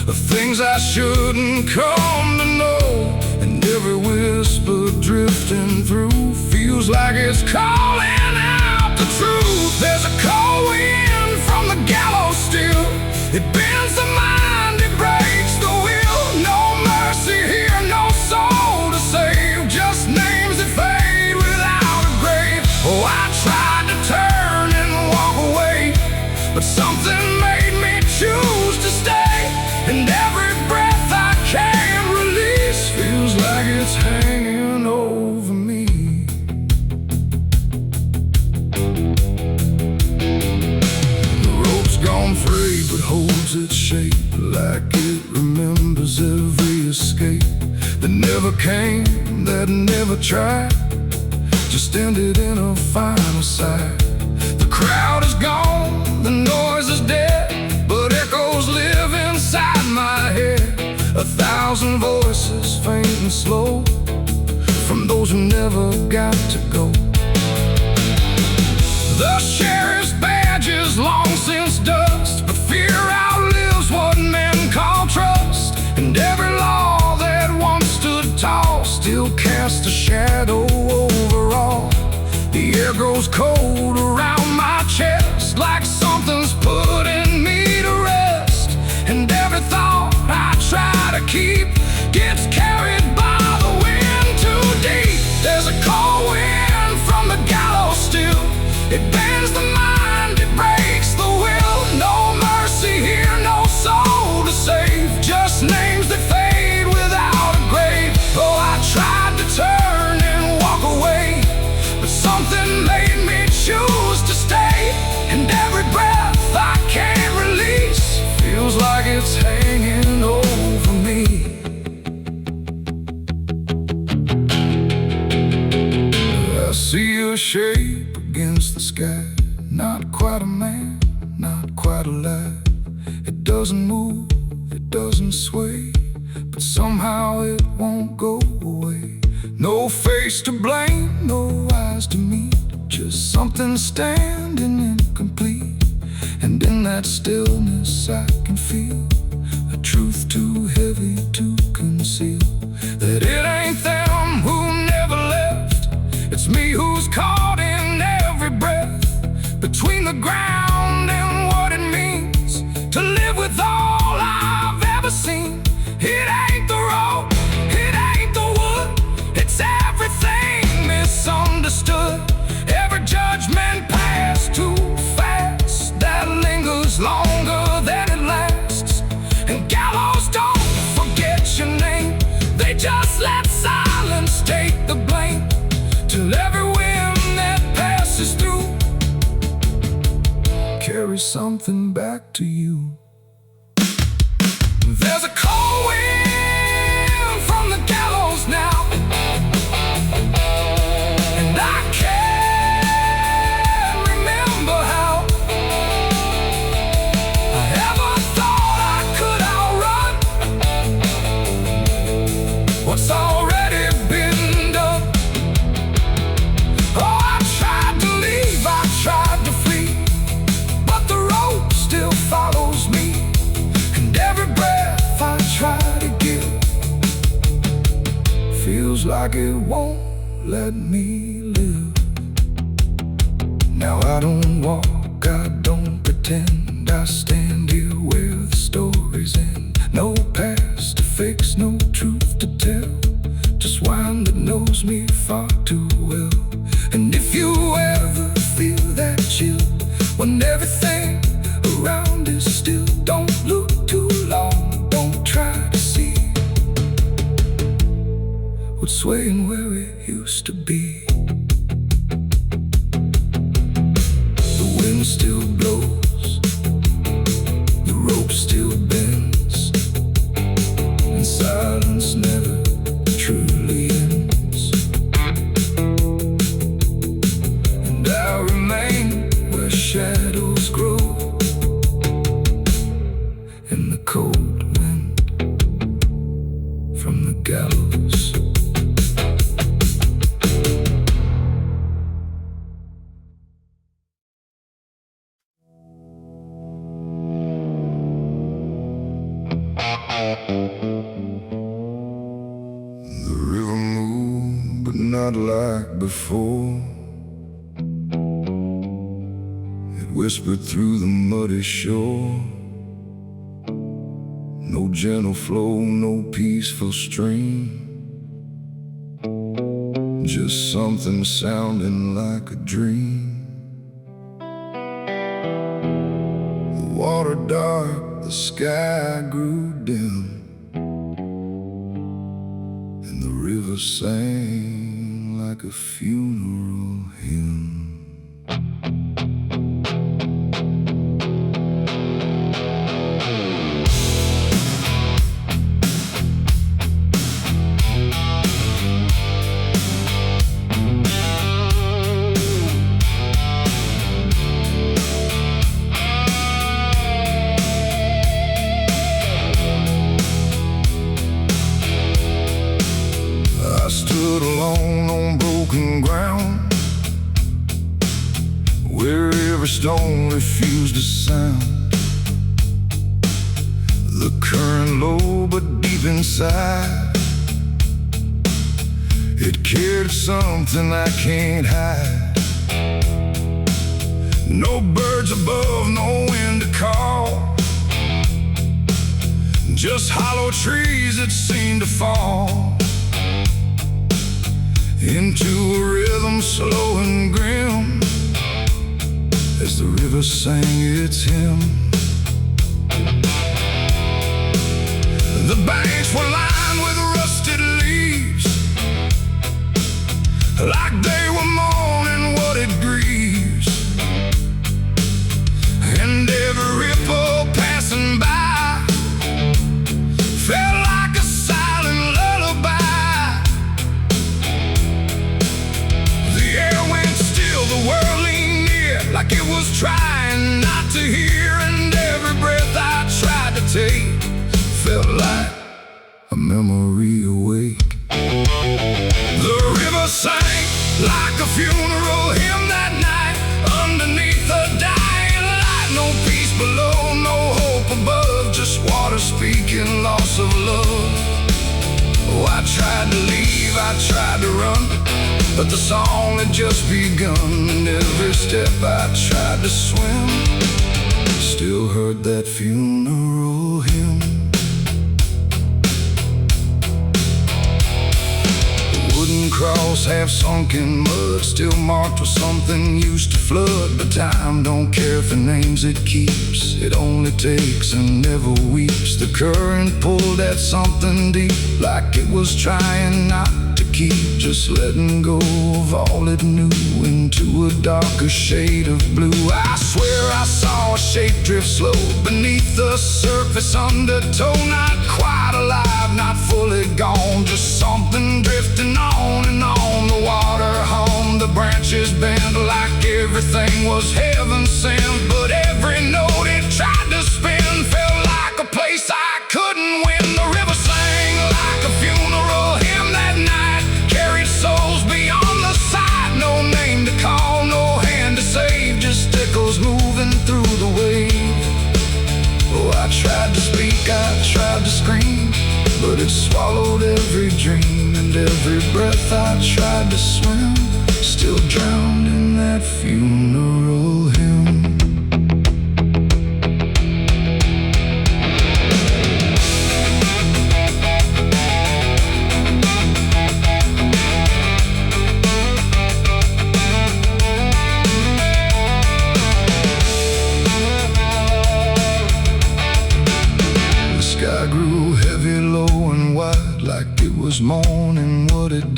A: of things I shouldn't come to know, and every whisper drifting through feels like it's calling out the truth. There's a cold wind from the gallows still, it bends the mind, it breaks the will. No mercy here, no soul to save, just names that fade without a grave. Oh, I tried to turn and walk away, but something made me choose to stay. And every breath I can't release feels like it's hanging over me. The rope's gone frayed but holds its shape, like it remembers every escape that never came, that never tried, just ended in a final sigh. The crowd is gone, the noise is dead, but echoes live inside my head. 1,000 voices, faint and slow, from those who never got to go. The sheriff's badge is long since dust, but fear outlives what men call trust. And every law that once stood tall still casts a shadow over all. The air grows cold around my chest, like something's putting me to rest. And every thought I try to keep gets carried by the wind too deep. There's a cold wind from the gallows still, it bends the mind, it breaks the will. No mercy here, no soul to save, just names that fade without a grave. Oh, I tried to turn and walk away, but something made me choose to stay. And every breath I can't release feels like it's hanging over me. I see a shape against the sky, not quite a man, not quite alive. It doesn't move, it doesn't sway, but somehow it won't go away. No face to blame, no eyes to meet, just something standing incomplete. And in that stillness I can feel a truth too heavy to conceal, that it ain't them who never left, it's me who's caught in every breath, between the ground and what it means to live with all I've ever seen. It ain't the road, it ain't the wood, it's everything misunderstood. Every judgment passed too fast, that lingers longer than it lasts. And gallows don't forget your name, they just let silence take the blame, till every wind that passes through carries something back to you. There's a cold wind from the gallows now, and I can't remember how I ever thought I could outrun what's already been done. Oh, I tried to leave, I tried to flee, but the rope still follows me. And every breath I try to give feels like it won't let me live. Now I don't walk, I don't pretend, I stand here where the stories end. No past to fix, no truth to tell, just wine that knows me far too well. And if you ever feel that chill, when everything around is still, don't look too long, don't try to see what's swaying where it used to be. The wind still blows, the rope still bends, and silence never truly ends. And I remain where shadows grow, in the cold wind from the gallows. The river moved, but not like before. It whispered through the muddy shore. No gentle flow, no peaceful stream, just something sounding like a dream. The water dark, the sky grew dim, and the river sang like a funeral hymn. I stood alone on broken ground, where every stone refused to sound. The current low but deep inside, it carried something I can't hide. No birds above, no wind to call, just hollow trees that seemed to fall into a rhythm slow and grim, as the river sang its hymn. The banks were lined with rusted leaves, like they were mourning what it grieves. And every ripple passing by felt like a silent lullaby. The air went still, the world leaned near, like it was trying not to hear. And every breath I tried to take felt like a memory awake. The river sang like a funeral hymn that night, underneath the dying light. No peace below, no hope above, just water speaking loss of love. Oh, I tried to leave, I tried to run, but the song had just begun. And every step I tried to swim, still heard that funeral hymn. Wooden cross, half sunk in mud, still marked with something used to flood. But time don't care for names it keeps, it only takes and never weeps. The current pulled at something deep, like it was trying not to keep, just letting go of all it knew into a darker shade of blue. I swear I saw a shape drift slow beneath the surface undertow, not quite alive, not fully gone, just something drifting on and on. The water hummed, the branches bent, like everything was heaven sent. But every note it tried to spin felt like a place I couldn't win. The river sang like a funeral hymn that night, carried souls beyond the sight. No name to call, no hand to save, just echoes moving through the wave. Oh, I tried to speak, I tried to scream, but it swallowed every dream. And every breath I tried to swim, still drowned in that funeral hymn. The sky grew heavy, low and wide, like it was mourning what it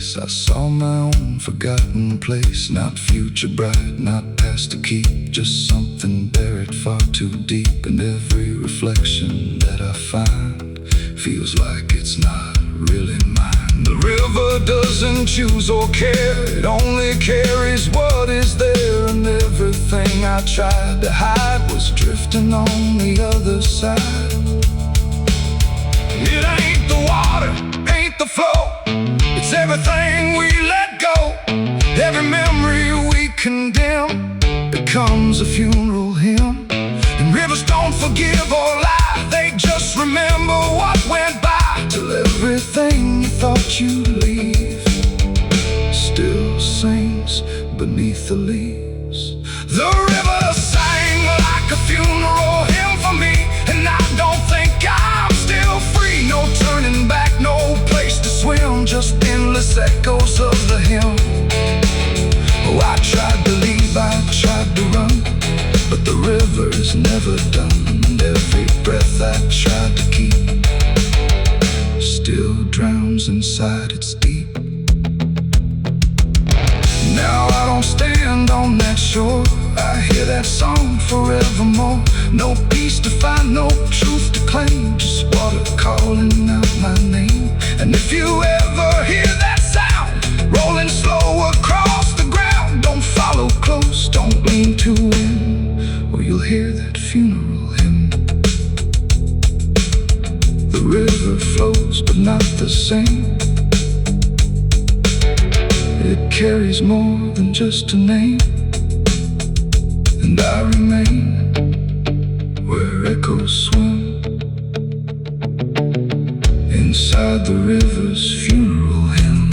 A: face. I saw my own forgotten place. Not future bright, not past to keep, just something buried far too deep. And every reflection that I find feels like it's not really mine. The river doesn't choose or care, it only carries what is there. And everything I tried to hide was drifting on the other side. It ain't the water, ain't the flow, it's everything we let go. Every memory we condemn becomes a funeral hymn. And rivers don't forgive or lie, they just remember what went by. Till everything you thought you'd leave still sings beneath the leaves. The river sang like a funeral hymn for me, and I don't think I'm still free. No turning back, no place to swim, just endless echoes of the hymn. Oh, I tried to leave, I tried to run, but the river is never done. And every breath I tried to keep still drowns inside its deep. Now I don't stand on that shore, I hear that song forevermore. No peace to find, no truth to claim, just water calling out my name. And if you ever hear that sound rolling slow across the ground, don't follow close, don't lean too in, or you'll hear that funeral hymn. The river flows but not the same, it carries more than just a name. And I remain where echoes swim inside the river's funeral hymn.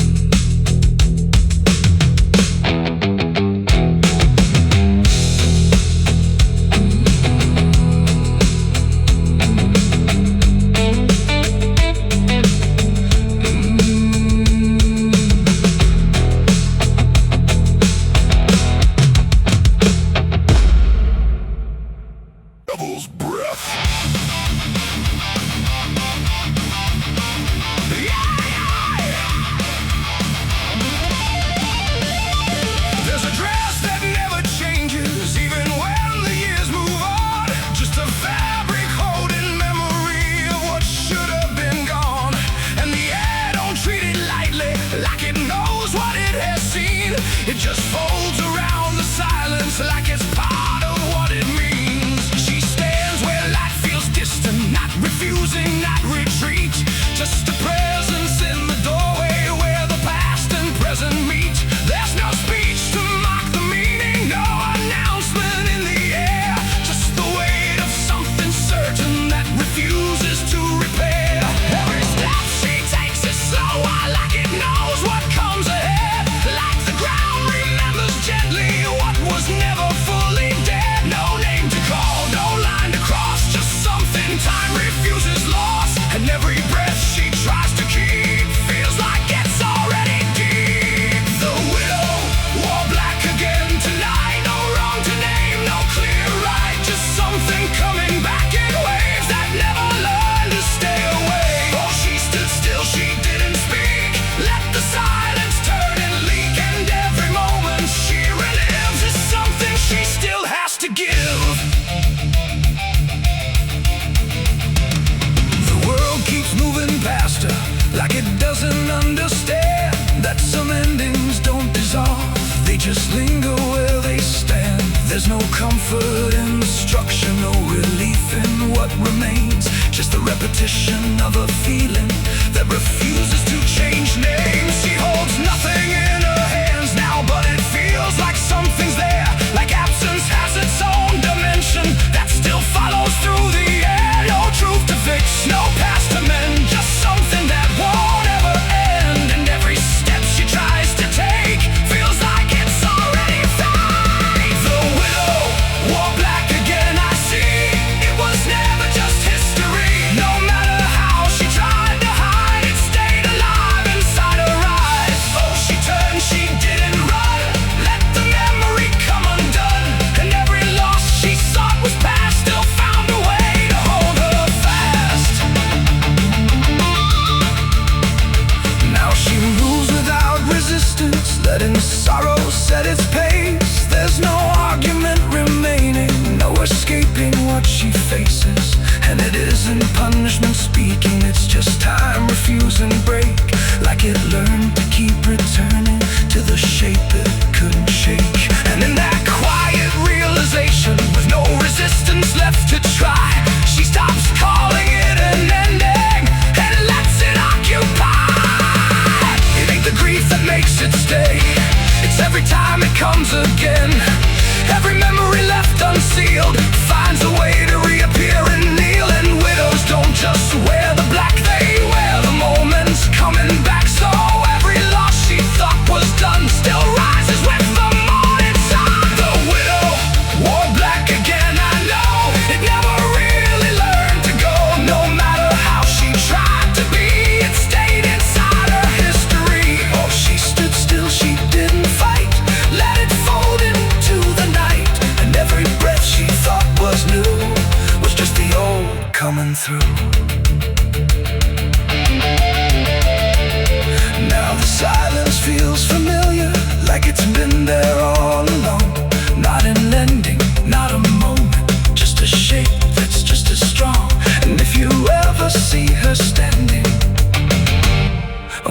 A: It just folds around the silence like it's part of what it means. She stands where light feels distant, not refusing, not retreat, just a presence in the doorway where the past and present meet. There's no speech to mock the meaning, no announcement in the air, just the weight of something certain that refuses to repair. Every step she takes is slower, like it knows what comes ahead, like the ground remembers gently what was never fully dead. No name to call, no line to cross, just something time refuses lost. And every breath she tries to keep feels like it's already deep. The widow wore black again tonight, no wrong to name, no clear right, just something coming back in waves that never learned to stay away. Oh, she stood still, she didn't speak, let the silence turn and leak. And every moment she relives is something she still has to give. The world keeps moving past her like it doesn't understand that some endings don't dissolve, they just linger where they stand. There's no comfort in the structure, no relief in what remains, just the repetition of a feeling that refuses to change names. She holds nothing in her hands now, but it feels like something's there, like absence has its own dimension that still follows through the air. No truth to fix, no past to mend, just something that won't ever end. And every step she tries to take feels like it's already fate. The widow wore black again, I see, it was never just history. No matter how she tried to hide, it stayed alive time refusing break, like it learned to keep returning to the shape it couldn't shake. And in that quiet realization, with no resistance left to try, she stops calling it an ending and lets it occupy. It ain't the grief that makes it stay, it's every time it comes again. Every memory left unsealed finds a way to reappear and kneel. And widows don't just wear the black, they wear the moments coming back. So every loss she thought was done still rises with the morning sun. The widow wore black again, I know. It never really learned to go. No matter how she tried to be, it stayed inside her history. Oh, she stood still, she didn't fight, let it fold into the night. And every breath she thought was new was just the old coming through. Now the silence feels familiar, like it's been there all along. Not an ending, not a moment, just a shape that's just as strong. And if you ever see her standing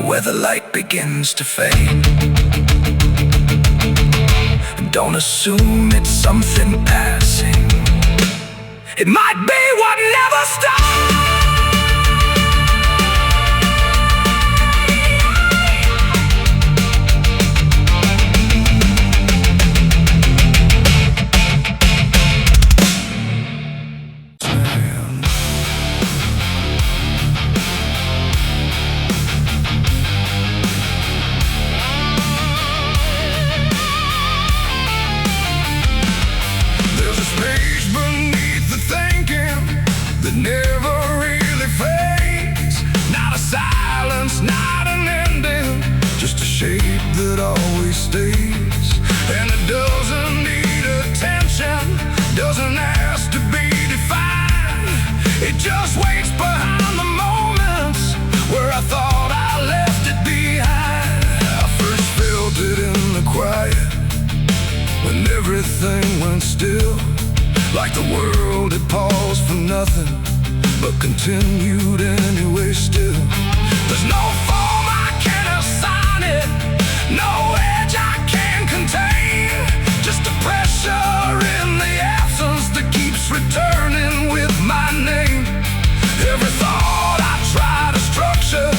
A: where the light begins to fade, don't assume it's something passing. It might be what never stops. Never really fades. Not a silence, not an ending, just a shape that always stays. And it doesn't need attention, doesn't ask to be defined. It just waits behind the moments where I thought I left it behind. I first felt it in the quiet, when everything went still, like the world had paused for nothing, but continued anyway still. There's no form I can assign it, no edge I can contain, just a pressure in the absence that keeps returning with my name. Every thought I try to structure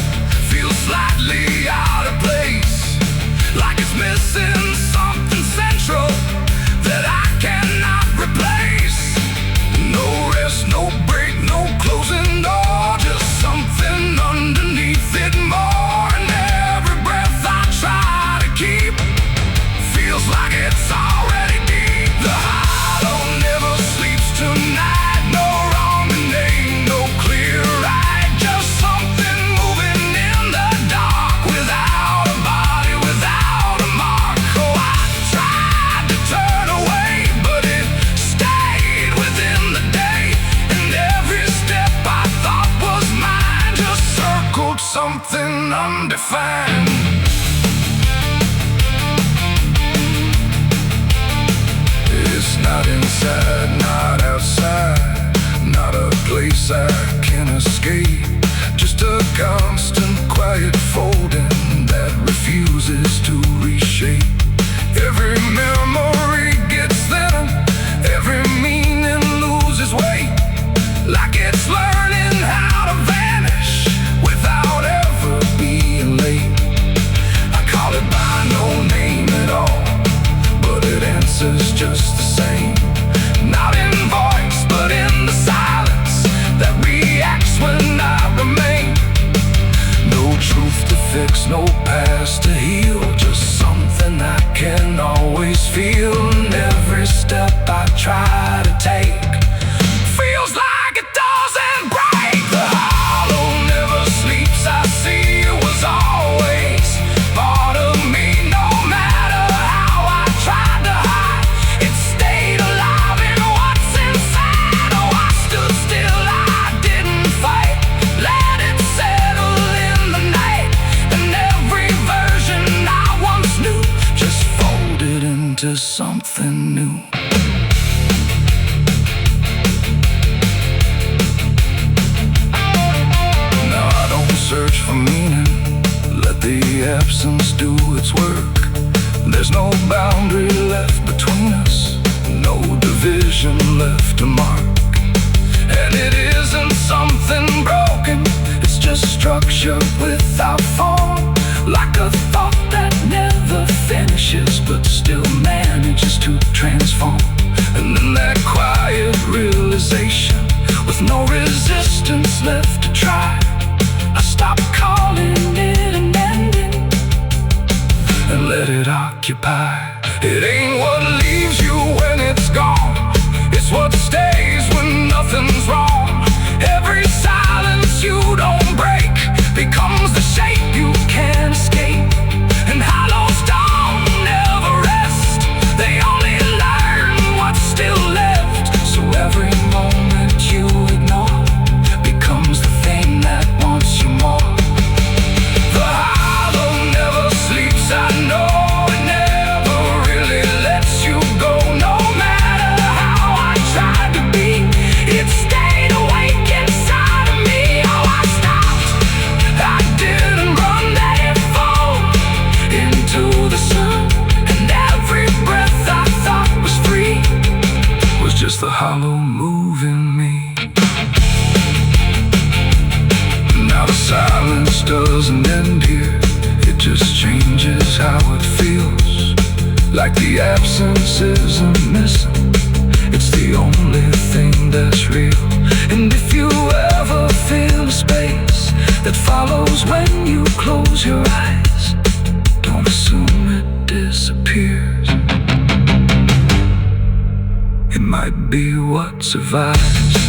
A: feels slightly out of place, like it's missing something central that I cannot replace. No rest, no break, no closing door, just something underneath it more. And every breath I try to keep feels like it's already deep. The hollow never sleeps tonight, no wrong name, no clear right, just something moving in the dark, without a body, without a mark. Oh, I tried to turn away, but it stayed within the day. And every step I thought was mine just circled something undefined. It's not inside, not outside, not a place I can escape, just a constant quiet folding that refuses to reshape. Every memory gets thinner, every meaning loses weight, like it's learning how to vanish without ever being late. I call it by no name at all, but it answers just the same. Not in voice, but in the silence that reacts when I remain. No truth to fix, no past to heal, just something I can always feel. And every step I try to take feels like it doesn't break. The hollow never sleeps, I see it was always part of me. No matter how I tried to hide, it stayed alive in what's inside. Oh, I stood still, I didn't fight, let it settle in the night. And every version I once knew just folded into something new. No, I don't the absence do its work. There's no boundary left between us, no division left to mark. And it isn't something broken, it's just structure without form. Like a thought that never finishes, but still manages to transform. And then that quiet realization, with no resistance left to try, I stop calling it an ending and let it occupy. It ain't what leaves you when it's gone, it's what stays when nothing's wrong. Every silence you don't break becomes the shape you can't escape. And hollows don't never rest, they only learn what's still left. So every moment you ignore becomes the thing that wants you more. The hollow never sleeps, I know. It never really lets you go. No matter how I tried to be, it stayed awake inside of me. Oh, I stopped, I didn't run, let it fall into the sun. And every breath I thought was free was just the hollow moving me. Now the silence doesn't end here, it just changes how it feels. Like the absence isn't missing, it's the only thing that's real. And if you ever feel a space that follows when you close your eyes, don't assume it disappears. It might be what survives.